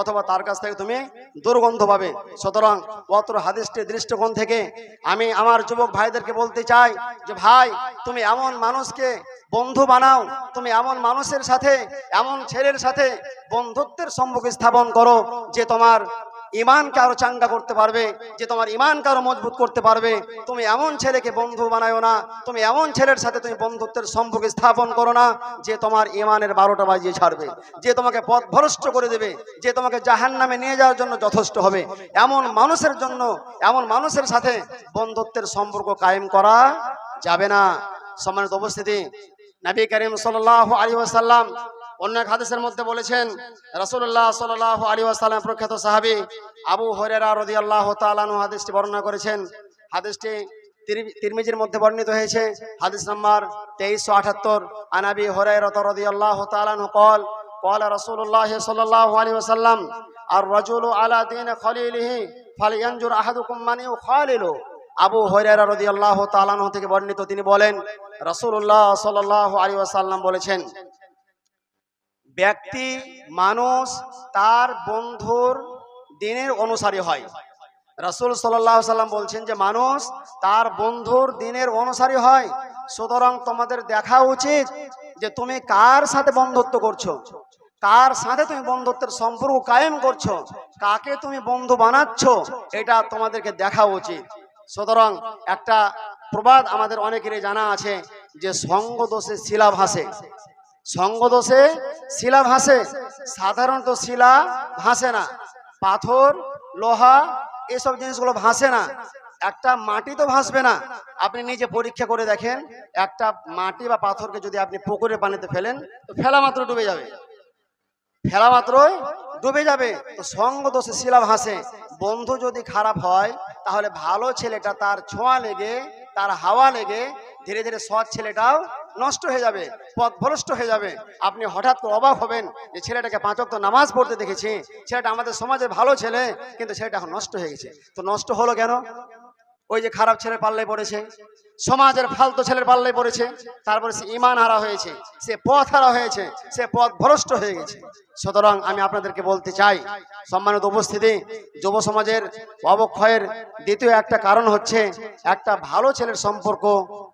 Speaker 1: অথবা তার কাছ থেকে তুমি দুর্গন্ধ পাবে। সুতরাং অত্র হাদিসটির দৃষ্টিকোণ থেকে আমি আমার যুবক ভাইদেরকে বলতে চাই যে, ভাই তুমি এমন মানুষকে বন্ধু বানাও, তুমি এমন মানুষের সাথে, এমন ছেলের সাথে বন্ধুত্বের সম্পর্ক স্থাপন করো যে তোমার ইমানকে আরো চাঙ্গা করতে পারবে, যে তোমার ইমানকে আরো মজবুত করতে পারবে। তুমি এমন ছেলেকে বন্ধু বানায়ো না, তুমি এমন ছেলের সাথে তুমি বন্ধুত্বের সম্পর্ক স্থাপন করো না যে তোমার ইমানের 12টা বাজিয়ে ছাড়বে, যে তোমাকে পথভ্রষ্ট করে দেবে, যে তোমাকে জাহান্নামে নিয়ে যাওয়ার জন্য যথেষ্ট হবে। এমন মানুষের জন্য, এমন মানুষের সাথে বন্ধুত্বের সম্পর্ক কায়েম করা যাবে না। সম্মানিত উপস্থিতি, নবী করিম সাল্লাল্লাহু আলাইহি ওয়াসাল্লাম অন্য এক হাদিসের মধ্যে বলেছেন, রাসূলুল্লাহ সাল্লাল্লাহু আলাইহি ওয়াসাল্লাম প্রখ্যাত সাহাবী আবু হুরায়রা রাদিয়াল্লাহু তাআলা আনহু হাদিসটি বর্ণনা করেছেন। হাদিসটি তিরমিজির মধ্যে বর্ণিত হয়েছে, হাদিস নাম্বার 2378। আন আবি হুরায়রা রাদিয়াল্লাহু তাআলা আনহু قال قال رسول الله صلى الله عليه وسلم الرجل على دين خليله فلينظر احدكم من يخالل। আবু হুরায়রা রাদিয়াল্লাহু তাআলা আনহু থেকে বর্ণিত, তিনি বলেন রাসূলুল্লাহ সাল্লাল্লাহু আলাইহি ওয়াসাল্লাম বলেছেন, ব্যক্তি মানুষ তার বন্ধুর দিনের অনুসারী হয়। রাসূল সাল্লাল্লাহু আলাইহি ওয়াসাল্লাম বলছেন যে মানুষ তার বন্ধুর দিনের অনুসারী হয়। সুতরাং তোমাদের দেখা উচিত যে তুমি কার সাথে বন্ধুত্ব করছো, কার সাথে তুমি বন্ধুত্বের সম্পর্ক কায়েম করছো, কাকে তুমি বন্ধু বানাচ্ছ, এটা তোমাদেরকে দেখা উচিত। সুতরাং একটা প্রবাদ আমাদের অনেকেরই জানা আছে যে সঙ্গ দোষে শিলা ভাসে, সঙ্গ দোষে শিলা ভাসে। সাধারণত শিলা ভাসে না, পাথর, লোহা এসব জিনিসগুলো ভাসে না, একটা মাটি তো ভাসবে না। আপনি নিজে পরীক্ষা করে দেখেন, একটা মাটি বা পাথরকে যদি আপনি পুকুরের পানিতে ফেলেন তো ফেলা মাত্র ডুবে যাবে, ফেলা মাত্রই ডুবে যাবে। তো সঙ্গ দোষে শিলা ভাসে। বন্ধু যদি খারাপ হয় তাহলে ভালো ছেলেটা তার ছোঁয়া লেগে, তার হাওয়া লেগে ধীরে ধীরে সৎ ছেলেটাও নষ্ট হয়ে যাবে, পথভ্রষ্ট হয়ে যাবে। আপনি হঠাৎ করে অবাক হবেন যে ছেলেটাকে 5 ওয়াক্ত নামাজ পড়তে দেখেছি, ছেলেটা আমাদের সমাজে ভালো ছেলে, কিন্তু ছেলেটা এখন নষ্ট হয়ে গেছে। তো নষ্ট হলো কেন? ওই যে খারাপ ছেলের পাল্লায় পড়েছে, সমাজের ফালতু ছেলের পাল্লায় পড়েছে, তারপরে সে ঈমান হারা হয়েছে, সে পথ হারা হয়েছে, সে পথ ভ্রষ্ট হয়ে গেছে। সুতরাং আমি আপনাদেরকে বলতে চাই, সম্মানিত উপস্থিতি, যুব সমাজের অবক্ষয়ের দ্বিতীয় একটা কারণ হচ্ছে একটা ভালো ছেলের সম্পর্ক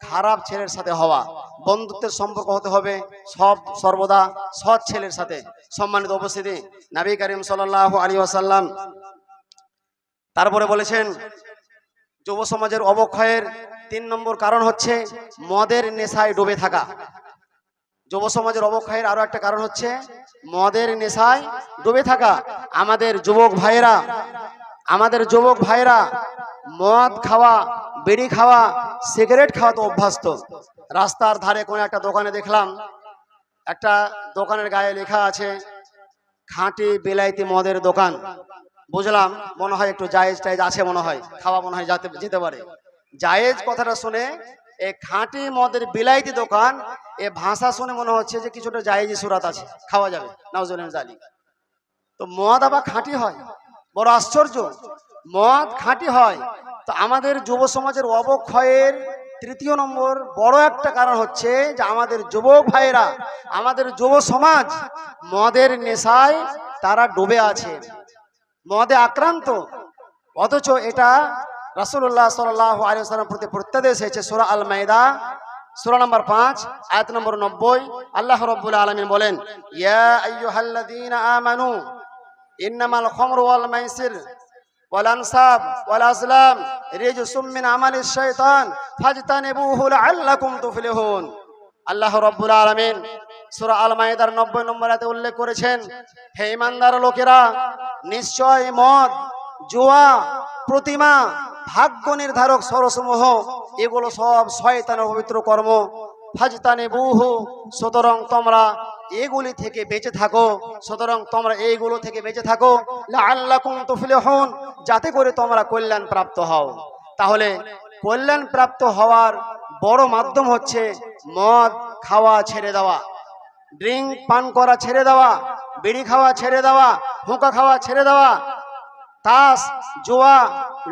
Speaker 1: খারাপ ছেলের সাথে হওয়া। বন্ধুত্বের সম্পর্ক হতে হবে সর্বদা সৎ ছেলের সাথে। সম্মানিত উপস্থিতি, নবী করিম সাল্লাল্লাহু আলাইহি ওয়াসাল্লাম তারপরে বলেছেন যুব সমাজের অবক্ষয়ের 3 নম্বর কারণ হচ্ছে মদের নেশায় ডুবে থাকা। যুব সমাজের অবক্ষয়ের আরো একটা কারণ হচ্ছে মদের নেশায় ডুবে থাকা। আমাদের যুবক ভাইরা মদ খাওয়া, বিড়ি খাওয়া, সিগারেট খাওয়াতে অভ্যস্ত। রাস্তার ধারে কোনো একটা দোকানে দেখলাম, একটা দোকানের গায়ে লেখা আছে খাঁটি বিলাইতি মদের দোকান। বুঝলাম মনে হয় একটু জায়েজ টাইজ আছে, মনে হয় খাওয়া মনে হয় যেতে পারে। জায়েজ কথাটা শুনে এই খাঁটি মদের বিলাইতি দোকান, এ ভাষা শুনে মনে হচ্ছে যে কিছুটা জায়েজি সুরাত আছে, খাওয়া যাবে, নাউজুবিল্লাহ জালি। তো মদ আবার খাঁটি হয়, বড় আশ্চর্য, মদ খাঁটি হয়। তো আমাদের যুব সমাজের অবক্ষয়ের 3 নম্বর বড় একটা কারণ হচ্ছে যে আমাদের যুবক ভাইরা, আমাদের যুব সমাজ মদের নেশায় তারা ডুবে আছে, মদে আক্রান্ত। অথচ এটা রাসূলুল্লাহ সাল্লাল্লাহু আলাইহি ওয়াসাল্লাম প্রতি প্রত্যাদেশ হয়েছে। সূরা আল মাইদা সূরা নম্বর 5 আয়াত নম্বর 90, আল্লাহ রাব্বুল আলামিন বলেন, ইয়া আইয়ুহাল্লাযীনা আমানু ইন্নামাল খামরু ওয়াল মাইসির ওয়াল আনসাব ওয়াল আজলাম রিজসুম মিন আমালিশ শাইতান ফাজতানিবুহু লাআল্লাকুম তুফলিহুন। আল্লাহ রাব্বুল আলামিন সূরা আল মাইদার 90 নম্বর আয়াতে উল্লেখ করেছেন, হে ঈমানদার লোকেরা, নিশ্চয় মদ, জুয়া, প্রতিমা, ভাগ্য নির্ধারক সরসমূহ এগুলো সব শয়তানের পবিত্র কর্ম। ফাজতানিবুহু, সুতরাং তোমরা এগুলি থেকে বেঁচে থাকো, সুতরাং তোমরা এইগুলো থেকে বেঁচে থাকো, লাআল্লাকুম তুফলিহুন, যাতে করে তোমরা কল্যাণ প্রাপ্ত হও। তাহলে কল্যাণ প্রাপ্ত হওয়ার বড় মাধ্যম হচ্ছে মদ খাওয়া ছেড়ে দেওয়া, ড্রিঙ্ক পান করা ছেড়ে দেওয়া, বিড়ি খাওয়া ছেড়ে দেওয়া, হুঁকা খাওয়া ছেড়ে দেওয়া, তাস, জুয়া,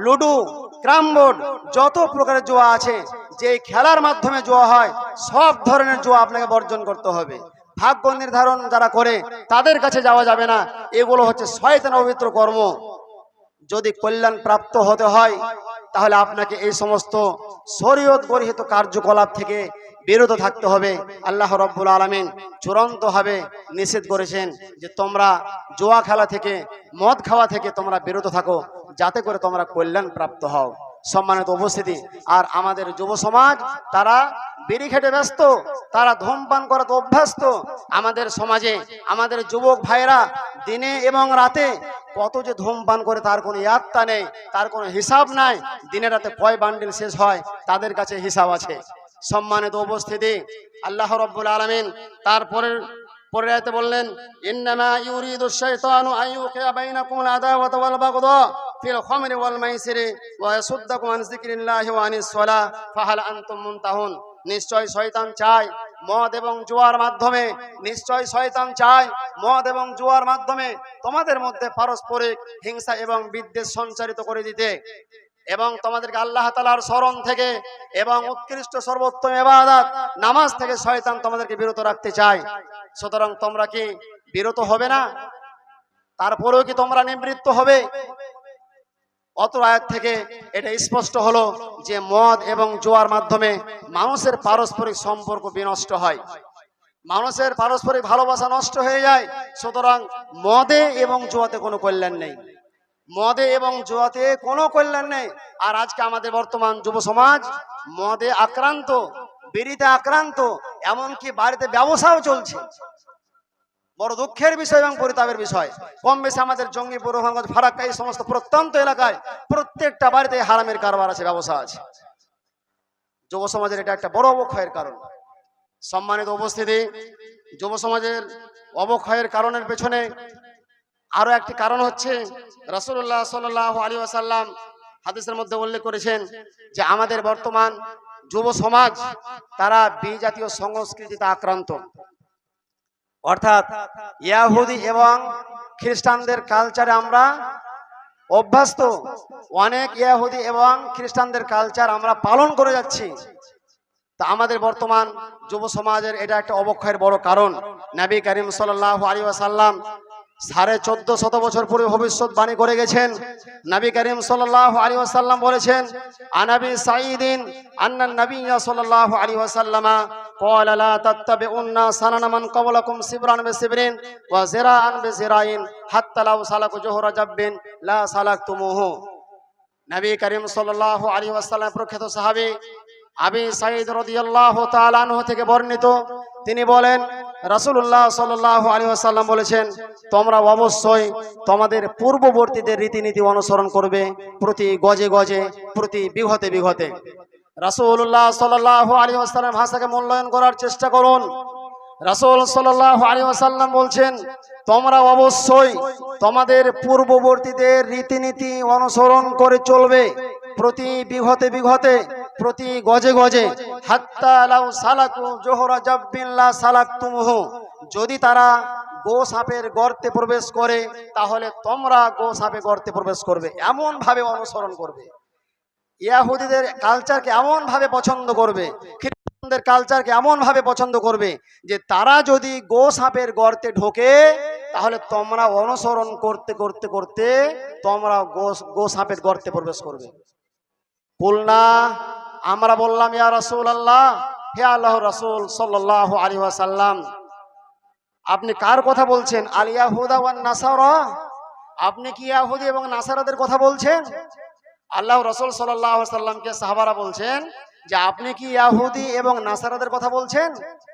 Speaker 1: লুডু, ক্যারাম বোর্ড, যত প্রকারের জুয়া আছে, যে খেলার মাধ্যমে জুয়া হয়, সব ধরনের জুয়া আপনাকে বর্জন করতে হবে। ভাগ্য নির্ধারণ যারা করে তাদের কাছে যাওয়া যাবে না, এগুলো হচ্ছে শয়তানের পবিত্র কর্ম। যদি কল্যাণ প্রাপ্ত হতে হয় তাহলে আপনাকে এই সমস্ত শরীয়ত গর্হিত কার্যকলাপ থেকে বিরত থাকতে হবে। আল্লাহ রাব্বুল আলামিন চূড়ান্তভাবে নিষেধ করেছেন যে তোমরা জুয়া খেলা থেকে, মদ খাওয়া থেকে তোমরা বিরত থাকো, যাতে করে তোমরা কল্যাণ প্রাপ্ত হও। সম্মানিত উপস্থিতি, আর আমাদের যুব সমাজ তারা বিড়ি খেতে ব্যস্ত, তারা ধূমপান করাতে অভ্যস্ত। আমাদের সমাজে আমাদের যুবক ভাইরা দিনে এবং রাতে কত যে ধূমপান করে তার কোনো ইয়াত্তা নেই, তার কোনো হিসাব নাই। দিনে রাতে কয় বান্ডিল শেষ হয় তাদের কাছে হিসাব আছে। সম্মানিত উপস্থিতি, আল্লাহ রাব্বুল আলামিন তারপরের আয়াতে বললেন, ইন্নামা ইউরিদুশ শাইতানু আইয়ুকিয়া বাইনাকুমুল আদাওয়াতা ওয়াল বাগদা ফিল খামরি ওয়াল মাইসিরি ওয়া ইয়াসুদ্দাকুম আন যিকরিল্লাহি ওয়া আনিস সালাহ ফাহাল আনতুম মুনতাহুন। নিশ্চয় শয়তান চায় মদ এবং জুয়ার মাধ্যমে, নিশ্চয় শয়তান চায় মদ এবং জুয়ার মাধ্যমে তোমাদের মধ্যে পারস্পরিক হিংসা এবং বিদ্বেষ সঞ্চারিত করে দিতে, এবং তোমাদেরকে আল্লাহ তাআলার স্মরণ থেকে এবং উৎকৃষ্ট সর্বোত্তম ইবাদত নামাজ থেকে শয়তান তোমাদেরকে বিরত রাখতে চায়। সুতরাং তোমরা কি বিরত হবে না? তারপরেও কি তোমরা নিবৃত্ত হবে? অত আয়াত থেকে এটা স্পষ্ট হলো যে মদ এবং জুয়ার মাধ্যমে মানুষের পারস্পরিক সম্পর্ক বিনষ্ট হয়, মানুষের পারস্পরিক ভালোবাসা নষ্ট হয়ে যায়। সুতরাং মদে এবং জুয়াতে কোনো কল্যাণ নেই, মদে এবং জুয়াতে কোনো কল্যাণ নেই। আর আজকে আমাদের বর্তমান যুব সমাজ মদে আক্রান্ত, বিড়িতে আক্রান্ত, এমনকি বাড়িতে ব্যবসাও চলছে। বড় দুঃখের বিষয় এবং পরিতাপের বিষয়। কম বেশি আমাদের জঙ্গিপুর, রোহনগঞ্জ, ফারাক্কা এই সমস্ত প্রত্যন্ত এলাকায় প্রত্যেকটা বাড়িতে হারামের কারবার আছে, ব্যবসা আছে। যুব সমাজের এটা একটা বড় অবক্ষয়ের কারণ। সম্মানিত উপস্থিতি, যুব সমাজের অবক্ষয়ের কারণের পেছনে আরো একটি কারণ হচ্ছে রাসূলুল্লাহ সাল্লাল্লাহু আলাইহি ওয়াসাল্লাম হাদিসের মধ্যে উল্লেখ করেছেন যে আমাদের বর্তমান যুব সমাজ তারা বিজাতীয় সংস্কৃতিতে আক্রান্ত। অর্থাৎ ইহুদি এবং খ্রিস্টানদের কালচারে আমরা অভ্যস্ত। অনেক ইহুদি এবং খ্রিস্টানদের কালচার আমরা পালন করে যাচ্ছি। তা আমাদের বর্তমান যুব সমাজের এটা একটা অবক্ষয়ের বড় কারণ। নবী করিম সাল্লাল্লাহু আলাইহি ওয়াসাল্লাম 1450 বছর পূর্বে ভবিষ্যৎবাণী করে গেছেন। নবী করিম সাল্লাল্লাহু আলাইহি ওয়াসাল্লাম বলেছেন, আনাবি সাঈদিন আন্না নবিয়্য সাল্লাল্লাহু আলাইহি ওয়াসাল্লামা قال لا تتبعون سنن من قبلكم سبرا بسبر وزراعا بزراع حتى لو سلكوا جحر جب لا سلكتموه। নবী করিম সাল্লাল্লাহু আলাইহি ওয়াসাল্লাম প্রখ্যাত সাহাবী আবি সাঈদ রাদিয়াল্লাহু তাআলা আনহু থেকে বর্ণিত, তিনি বলেন রাসূলুল্লাহ সাল্লাল্লাহু আলাইহি ওয়াসাল্লাম বলেছেন, তোমরা অবশ্যই তোমাদের পূর্ববর্তীদের রীতিনীতি অনুসরণ করবে প্রতি গজে গজে, প্রতি বিঘতে বিঘতে। রাসূলুল্লাহ সাল্লাল্লাহু আলাইহি ওয়াসাল্লাম ভাষাকে মূল্যায়ন করার চেষ্টা করুন। রাসূল সাল্লাল্লাহু আলাইহি ওয়াসাল্লাম বলছেন, তোমরা অবশ্যই তোমাদের পূর্ববর্তীদের রীতিনীতি অনুসরণ করে চলবে প্রতি বিঘতে বিঘতে, প্রতি গজে গজে। হাত্তা লাউ সালাকু জোহরা জাব্বিন লা সালাকতুমুহু, যদি তারা গো সাপের গর্তে প্রবেশ করে তাহলে তোমরা গো সাপে গর্তে প্রবেশ করবে, এমন ভাবে অনুসরণ করবে। ইহুদিদের কালচারকে এমন ভাবে পছন্দ করবে, খ্রিস্টানদের কালচারকে এমন ভাবে পছন্দ করবে যে তারা যদি গো সাপের গর্তে ঢোকে তাহলে তোমরা অনুসরণ করতে করতে করতে তোমরা গো সাপের গর্তে প্রবেশ করবে। কুলনা, আমরা বললাম, ইয়া রাসূলুল্লাহ, হে আল্লাহর রাসূল সাল্লাল্লাহু আলাইহি ওয়াসাল্লাম, আপনি কার কথা বলছেন? আল ইয়াহুদা ওয়ান নাসারা, আপনি কি ইহুদি এবং নাসারাদের কথা বলছেন? আল্লাহর রাসূল সাল্লাল্লাহু আলাইহি ওয়াসাল্লামকে সাহাবারা বলছেন যে আপনি কি ইহুদি এবং নাসারাদের কথা বলছেন?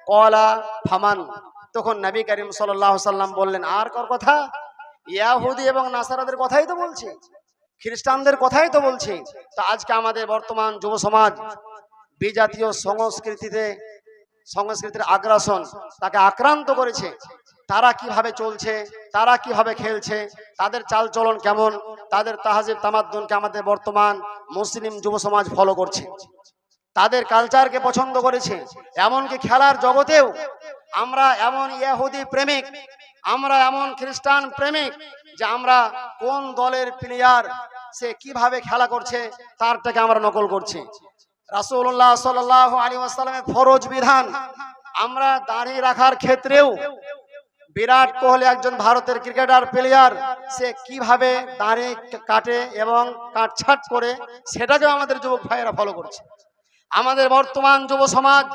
Speaker 1: ক্বালা ফামান, তখন নবী করিম সাল্লাল্লাহু আলাইহি ওয়াসাল্লাম বললেন, আর কার কথা? ইহুদি এবং নাসারাদের কথাই তো বলছি, খ্রিস্টানদের কথাই তো বলছি। তো আজকে আমাদের বর্তমান যুব সমাজ বিজাতীয় সংস্কৃতির আগ্রাসন তাকে আক্রান্ত করেছে। তারা কিভাবে চলছে, তারা কিভাবে খেলছে, তাদের চালচলন কেমন, তাদের তাহজিব তামাদ্দুনকে আমাদের বর্তমান মুসলিম যুব সমাজ ফলো করছে, তাদের কালচারকে পছন্দ করেছে। এমনকি খেলার জগতেও আমরা এমন ইহুদি প্রেমিক, আমরা এমন খ্রিস্টান প্রেমিক যে আমরা কোন দলের প্লেয়ার সে কিভাবে খেলা করছে তারটাকে আমরা নকল করছি। রাসূলুল্লাহ সাল্লাল্লাহু আলাইহি ওয়াসাল্লামের ফরজ বিধান, আমরা দাড়ি রাখার ক্ষেত্রেও বিরাট কোহলি একজন ভারতের ক্রিকেটার প্লেয়ার, সে কিভাবে দাড়ি কাটে এবং কাটছাট করে সেটাকেও আমাদের যুবক ভাইয়েরা ফলো করছে। আমাদের বর্তমান যুব সমাজ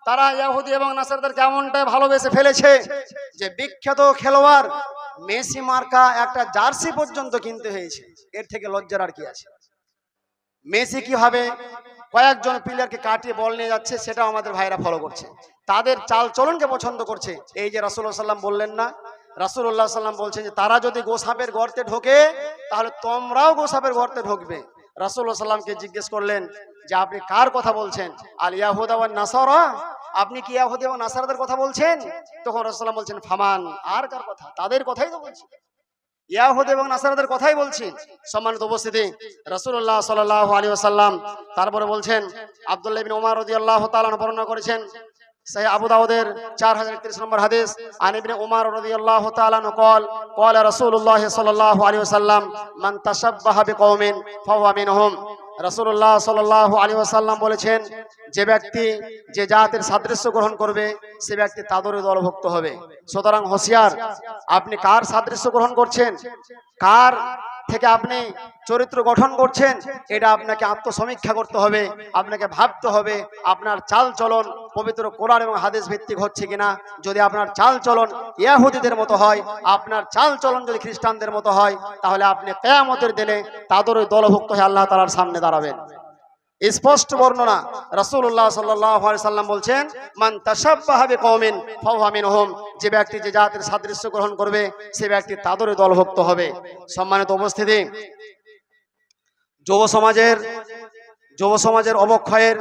Speaker 1: তারা ইহুদি এবং নাসারাদেরকে এমনটাই ভালোবেসে ফেলেছে যে বিখ্যাত খেলোয়াড় মেসি মার্কা একটা জার্সি পর্যন্ত কিনতে হয়েছে। এর থেকে লজ্জার আর কি আছে? মেসি কিভাবে কয়েকজন প্লেয়ারকে কাটিয়ে বল নিয়ে যাচ্ছে সেটাও আমাদের ভাইরা ফলো করছে, তাদের চাল চলনকে পছন্দ করছে। এই যে রাসূলুল্লাহ সাল্লাম বললেন না, রাসূলুল্লাহ সাল্লাম বলছেন যে তারা যদি গোসাপের গর্তে ঢোকে তাহলে তোমরাও গোসাপের গর্তে ঢুকবে। রাসূলুল্লাহ সাল্লামকে জিজ্ঞেস করলেন যে আপনি কার কথা বলছেন? আল ইয়াহুদা ওয়ান নাসারা, আপনি কি ইহুদি এবং নাসারাদের কথা বলছেন? তখন রাসূলুল্লাহ বলছেন, ফামান, আর কার কথা? তাদের কথাই তো বলছি, ইহুদি এবং নাসারাদের কথাই বলছি। সম্মানিত উপস্থিতি, রাসূলুল্লাহ সাল্লাল্লাহু আলাইহি ওয়াসাল্লাম তারপরে বলছেন, আব্দুল্লাহ ইবনে উমর রাদিয়াল্লাহু তাআলা বর্ণনা করেছেন সহিহ আবু দাউদের 4031 নম্বর হাদিস, আন ইবনে উমর রাদিয়াল্লাহু তাআলা قال قال رسول الله صلى الله عليه وسلم من تشبه بقوم فهو منهم। রাসূলুল্লাহ সাল্লাল্লাহু আলাইহি ওয়াসাল্লাম বলেছেন, যে ব্যক্তি যে জাতের সাদৃশ্য গ্রহণ করবে সে ব্যক্তি তাদেরই দলভুক্ত হবে। সুতরাং হুঁশিয়ার, আপনি কার সাদৃশ্য গ্রহণ করছেন, কার থেকে আপনি চরিত্র গঠন করছেন, এটা আপনাকে আত্মসমীক্ষা করতে হবে, আপনাকে ভাবতে হবে আপনার চাল চলন পবিত্র কোরআন এবং হাদিস ভিত্তিক হচ্ছে কিনা। যদি আপনার চাল চলন ইহুদিদের মতো হয়, আপনার চাল চলন যদি খ্রিস্টানদের মতো হয়, তাহলে আপনি কিয়ামতের দিনে তাদেরই দলভুক্ত হয়ে আল্লাহ তাআলার সামনে দাঁড়াবেন। স্পষ্ট বর্ণনা, রাসূলুল্লাহ সাল্লাল্লাহু আলাইহি ওয়াসাল্লাম বলছেন, মান তাশাব্বাহা বিকওমিন ফাহুয়া মিনহুম, যে ব্যক্তি যে জাতের সাদৃশ্য গ্রহণ করবে সে ব্যক্তি তাদেরই দলভুক্ত হবে। সম্মানিত উপস্থিতি, যুব সমাজের অবক্ষয়ের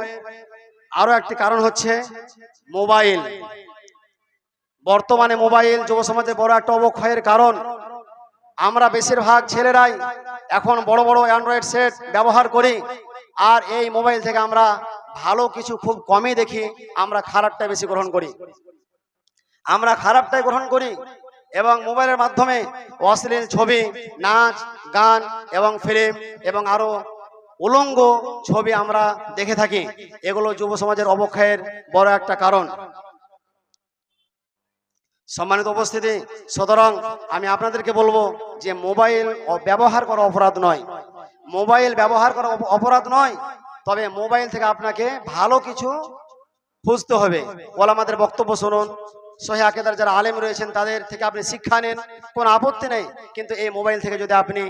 Speaker 1: আরো একটি কারণ হচ্ছে মোবাইল। বর্তমানে মোবাইল যুব সমাজের বড় একটা অবক্ষয়ের কারণ। আমরা বেশিরভাগ ছেলেরাই এখন বড় বড় অ্যান্ড্রয়েড সেট ব্যবহার করি, আর এই মোবাইল থেকে আমরা ভালো কিছু খুব কমই দেখি, আমরা খারাপটাই বেশি গ্রহণ করি। এবং মোবাইলের মাধ্যমে অশ্লীল ছবি, নাচ, গান এবং ফিল্ম এবং আরো উলঙ্গ ছবি আমরা দেখে থাকি। এগুলো যুব সমাজের অবক্ষয়ের বড় একটা কারণ। সম্মানিত উপস্থিতি, সুতরাং আমি আপনাদেরকে বলবো যে মোবাইল ব্যবহার করা অপরাধ নয়, মোবাইল ব্যবহার করা অপরাধ নয়, তবে মোবাইল থেকে আপনাকে ভালো কিছু খুঁজতে হবে। ওলামাদের বক্তব্য শুনুন, সহিহ আকীদার যারা আলেম রয়েছেন তাদের থেকে আপনি শিক্ষা নেন, কোনো আপত্তি নেই। কিন্তু এই মোবাইল থেকে যদি আপনি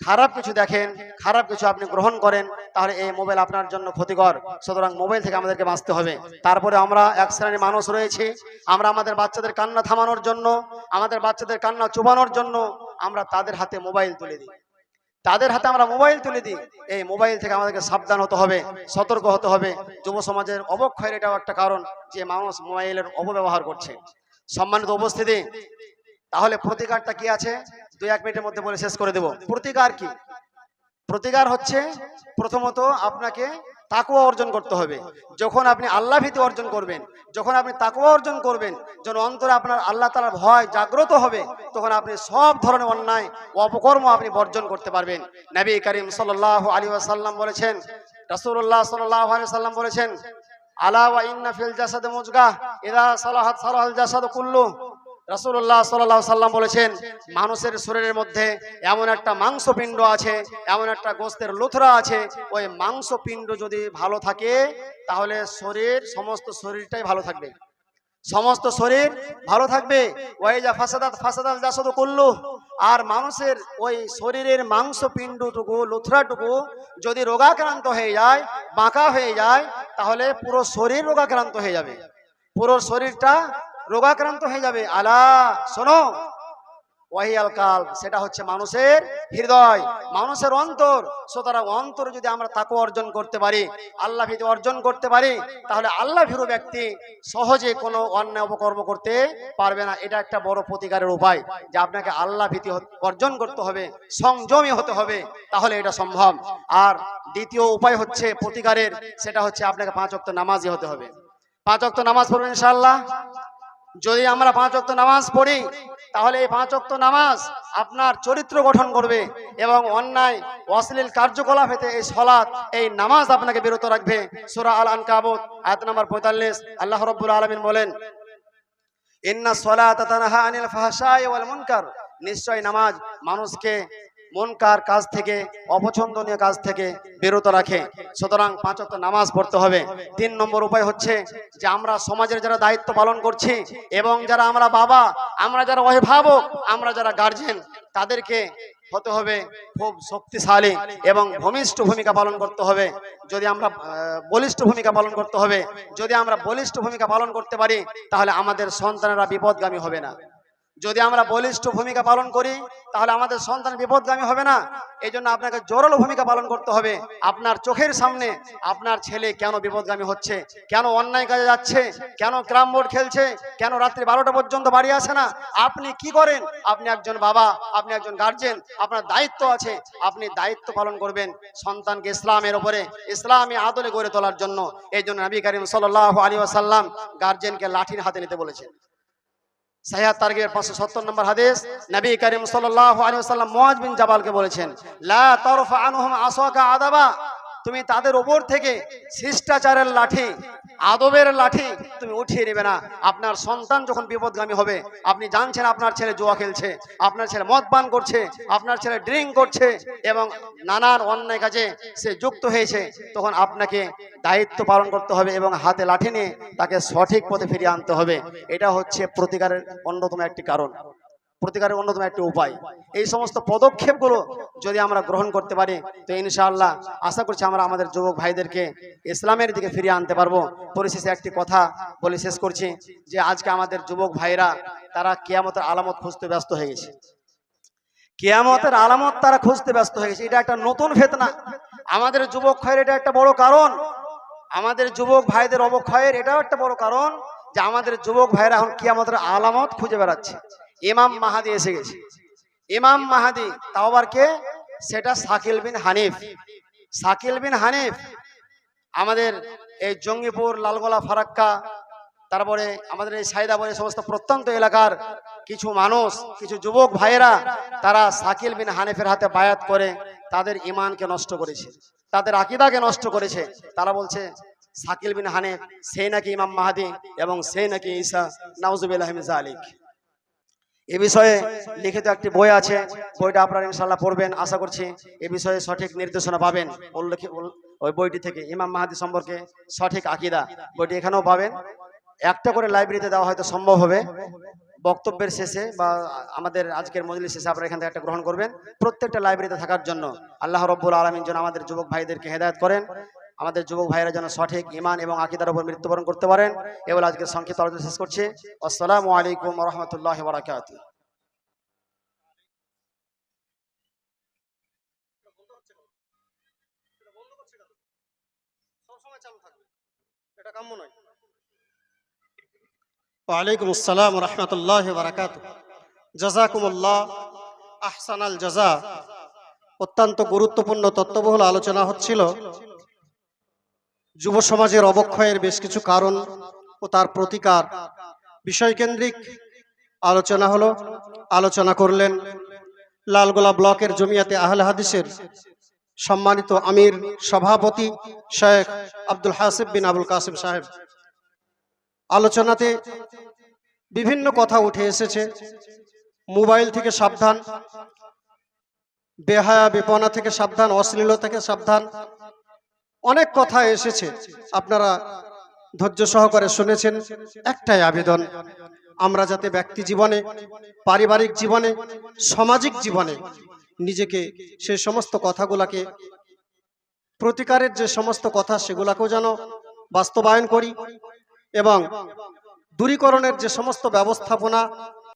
Speaker 1: খারাপ কিছু দেখেন, খারাপ কিছু আপনি গ্রহণ করেন, তাহলে এই মোবাইল আপনার জন্য ক্ষতিকর। সুতরাং মোবাইল থেকে আমাদেরকে বাঁচতে হবে। তারপরে আমরা এক শ্রেণীর মানুষ রয়েছি, আমরা আমাদের বাচ্চাদের কান্না থামানোর জন্য, আমাদের বাচ্চাদের কান্না চুবানোর জন্য আমরা তাদের হাতে মোবাইল তুলে দিই, তাদের হাতে আমরা মোবাইল তুলে দিই। এই মোবাইল থেকে আমাদেরকে সাবধান হতে হবে, সতর্ক হতে হবে। যুব সমাজের অবক্ষয়ের এটাও একটা কারণ যে মানুষ মোবাইলের অপব্যবহার করছে। সম্মানিত উপস্থিতি, তাহলে প্রতিকারটা কি আছে 2-1 মিনিটের মধ্যে বলে শেষ করে দেব। প্রতিকার কি? প্রতিকার হচ্ছে প্রথমত আপনাকে তাকওয়া অর্জন করতে হবে। যখন আপনি আল্লাহ ভীতি অর্জন করবেন, যখন আপনি তাকওয়া অর্জন করবেন, যখন অন্তরে আপনার আল্লাহ তাআলার ভয় জাগ্রত হবে, তখন আপনি সব ধরনের অন্যায় ও অপকর্ম আপনি বর্জন করতে পারবেন। নবী করিম সাল্লাল্লাহু আলাইহি ওয়াসাল্লাম বলেছেন, রাসূলুল্লাহ সাল্লাল্লাহু আলাইহি ওয়াসাল্লাম বলেছেন, আলা ওয়া ইন্না ফিল জাসাদি মুজগাহ ইযা সালাহাত সালাহাল জাসাদু কুল্লু। রাসূলুল্লাহ সাল্লাল্লাহু আলাইহি সাল্লাম বলেছেন, মানুষের শরীরের মধ্যে এমন একটা মাংসপিণ্ড আছে, এমন একটা গোশতের লুথরা আছে, ওই মাংসপিণ্ড যদি ভালো থাকে তাহলে সমস্ত শরীরটাই ভালো থাকবে, সমস্ত শরীর ভালো থাকবে। ওয়াইজা ফাসাদাত ফাসাদাল জাসাদু কুল্লু। আর মানুষের ওই শরীরের মাংসপিণ্ডটুকু, লুথরাটুকু যদি রোগাক্রান্ত হয়ে যায়, বাঁকা হয়ে যায়, তাহলে পুরো শরীর রোগাক্রান্ত হয়ে যাবে, পুরো শরীরটা রোগাক্রান্ত হয়ে যাবে। আলা শোনো, ওয়াহিয়াল কালব, সেটা হচ্ছে মানুষের হৃদয়, মানুষের অন্তর। সুতরাং অন্তরে যদি আমরা তাকওয়া অর্জন করতে পারি, আল্লাহ ভীতি অর্জন করতে পারি, তাহলে আল্লাহ ভীরু ব্যক্তি সহজে কোনো অন্যায় অপকর্ম করতে পারবে না। এটা একটা বড় প্রতিকারের উপায় যে আপনাকে আল্লাহ ভীতি অর্জন করতে হবে, সংযমী হতে হবে, তাহলে এটা সম্ভব। আর দ্বিতীয় উপায় হচ্ছে প্রতিকারের, সেটা হচ্ছে আপনাকে 5 ওয়াক্ত নামাজি হতে হবে। 5 ওয়াক্ত নামাজ পড়বেন ইনশাআল্লাহ। যদি আমরা 5 ওয়াক্ত নামাজ পড়ি, তাহলে এই 5 ওয়াক্ত নামাজ আপনার চরিত্র গঠন করবে এবং অন্যায় অশ্লীল কার্যকলাপ হতে এই সালাত, এই নামাজ আপনাকে বিরত রাখবে। সূরা আল আনকাবুত আয়াত নম্বর 45 আল্লাহ রাব্বুল আলামিন বলেন, ইন্নাস সালাতা তানহা আনিল ফাহশাই ওয়াল মুনকার। নিশ্চয় নামাজ মানুষকে মুনকার কাজ থেকে, অপছন্দনীয় কাজ থেকে বিরত রাখে। সুতরাং 5 ওয়াক্ত নামাজ পড়তে হবে। 3 নম্বর উপায় হচ্ছে যে আমরা সমাজের যারা দায়িত্ব পালন করছি এবং যারা আমরা বাবা, আমরা যারা অভিভাবক, আমরা যারা গার্জিয়ান, তাদেরকে হতে হবে খুব শক্তিশালী এবং ভূমিষ্ঠ ভূমিকা পালন করতে হবে। যদি আমরা বলিষ্ঠ ভূমিকা পালন করতে হবে, যদি আমরা বলিষ্ঠ ভূমিকা পালন করতে পারি, তাহলে আমাদের সন্তানেরা বিপদগামী হবে না। যদি আমরা বলিষ্ঠ ভূমিকা পালন করি, তাহলে আমাদের সন্তান বিপদগামী হবে না। এই জন্য আপনাকে জোরালো ভূমিকা পালন করতে হবে। আপনার চোখের সামনে আপনার ছেলে কেন বিপদগামী হচ্ছে, কেন অন্যায় কাজে যাচ্ছে, কেন ক্যারাম বোর্ড খেলছে, কেন রাত্রি 12টা পর্যন্ত বাড়ি আসে না, আপনি কি করেন? আপনি একজন বাবা, আপনি একজন গার্জেন, আপনার দায়িত্ব আছে, আপনি দায়িত্ব পালন করবেন সন্তানকে ইসলামের উপরে, ইসলামী আদলে গড়ে তোলার জন্য। এই জন্য নবী করিম সাল্লাল্লাহু আলাইহি ওয়াসাল্লাম গার্জেনকে লাঠির হাতে নিতে বলেছেন। সাহিহ তারগিবের 570 নম্বর হাদিস, নবী করিম সাল্লাল্লাহু আলাইহি ওয়াসাল্লাম মুআজ বিন জাবালকে বলেছেন, লা তারফা আনহুম আসাকা আদাবা। তুমি তাদের উপর থেকে শিষ্টাচারের লাঠি, আদবের লাঠি তুমি উঠিয়ে নেবে না। আপনার সন্তান যখন বিপদগামী হবে, আপনি জানছেন আপনার ছেলে জুয়া খেলছে, আপনার ছেলে মদ পান করছে, আপনার ছেলে ড্রিঙ্ক করছে এবং নানান অন্যায় কাজে সে যুক্ত হয়েছে, তখন আপনাকে দায়িত্ব পালন করতে হবে এবং হাতে লাঠি নিয়ে তাকে সঠিক পথে ফিরিয়ে আনতে হবে। এটা হচ্ছে প্রতিকারের অন্যতম একটি কারণ, প্রতিকারের অন্যতম একটি উপায়। এই সমস্ত পদক্ষেপগুলো যদি আমরা গ্রহণ করতে পারি, তো ইনশাআল্লাহ আশা করছি আমরা আমাদের যুবক ভাইদেরকে ইসলামের দিকে ফিরিয়ে আনতে পারবো। পরিশেষে একটি কথা বলে শেষ করছি যে আজকে আমাদের যুবক ভাইরা তারা কিয়ামতের আলামত খুঁজতে ব্যস্ত হয়ে গেছে, কিয়ামতের আলামত তারা খুঁজতে ব্যস্ত হয়ে গেছে। এটা একটা নতুন ফিতনা। আমাদের যুবক ক্ষয়ের এটা একটা বড় কারণ, আমাদের যুবক ভাইদের অবক্ষয়ের এটাও একটা বড় কারণ যে আমাদের যুবক ভাইরা এখন কিয়ামতের আলামত খুঁজে বেড়াচ্ছে। ইমাম মাহাদি এসে গেছে, ইমাম মাহাদি, তাও আবার কে? সেটা শাকিল বিন হানিফ। শাকিল বিন হানিফ আমাদের এই জঙ্গিপুর, লালগোলা, ফারাক্কা, তারপরে আমাদের এই সাইদাবাড়ি সমস্ত প্রত্যন্ত এলাকার কিছু মানুষ, কিছু যুবক ভাইয়েরা তারা শাকিল বিন হানিফের হাতে বায়াত করে তাদের ঈমানকে নষ্ট করেছে, তাদের আকীদাকে নষ্ট করেছে। তারা বলছে শাকিল বিন হানিফ সেই নাকি ইমাম মাহদী এবং সেই নাকি ঈসা, নাউজুবিল্লাহি মিন যালিক। এ বিষয়ে লিখিত একটি বই আছে, বইটা আপনারা ইনশাআল্লাহ পড়বেন, আশা করছি এ বিষয়ে সঠিক নির্দেশনা পাবেন। ওই বইটি থেকে ইমাম মাহদী সম্পর্কে সঠিক আকীদা, বইটি এখানেও পাবেন। একটা করে লাইব্রেরিতে দেওয়া হয়তো সম্ভব হবে, বক্তব্যের শেষে বা আমাদের আজকের মজলিস শেষে আপনারা এখান থেকে একটা গ্রহণ করবেন, প্রত্যেকটা লাইব্রেরিতে থাকার জন্য। আল্লাহ রাব্বুল আলামিন যেন আমাদের যুবক ভাইদেরকে হেদায়েত করেন, আমাদের যুবক ভাইরা যেন সঠিক ঈমান এবং আকীদার উপর মৃত্যুবরণ করতে পারেন। এ বলে আজকের সংক্ষিপ্ত আলোচনা শেষ করছি। আসসালামু আলাইকুম ওয়া রাহমাতুল্লাহি ওয়া বারাকাতুহু।
Speaker 2: ওয়ালাইকুম আসসালাম ওয়া রাহমাতুল্লাহি ওয়া বারাকাতুহু। জাযাকুমুল্লাহ আহসানাল জাযা। অত্যন্ত গুরুত্বপূর্ণ তত্ত্ববহুল আলোচনা হচ্ছিল যুব সমাজের অবক্ষয়ের বেশ কিছু কারণ ও তার প্রতিকার বিষয়কেন্দ্রিক আলোচনা হলো। আলোচনা করলেন লালগোলা ব্লকের জমিয়াতে আহলে হাদিসের সম্মানিত আমির সভাপতি শেখ আব্দুল হাসিব বিন আবুল কাসিম সাহেব। আলোচনাতে বিভিন্ন কথা উঠে এসেছে। মোবাইল থেকে সাবধান, বেহায়া বেপনা থেকে সাবধান, অশ্লীলতা থেকে সাবধান, অনেক কথা এসেছে। আপনারা ধৈর্য সহকারে শুনেছেন। একটাই আবেদন, আমরা যাতে ব্যক্তি জীবনে, পারিবারিক জীবনে, সামাজিক জীবনে নিজেকে সেই সমস্ত কথাগুলাকে, প্রতিকারের যে সমস্ত কথা সেগুলাকেও যেন বাস্তবায়ন করি এবং দূরীকরণের যে সমস্ত ব্যবস্থাপনা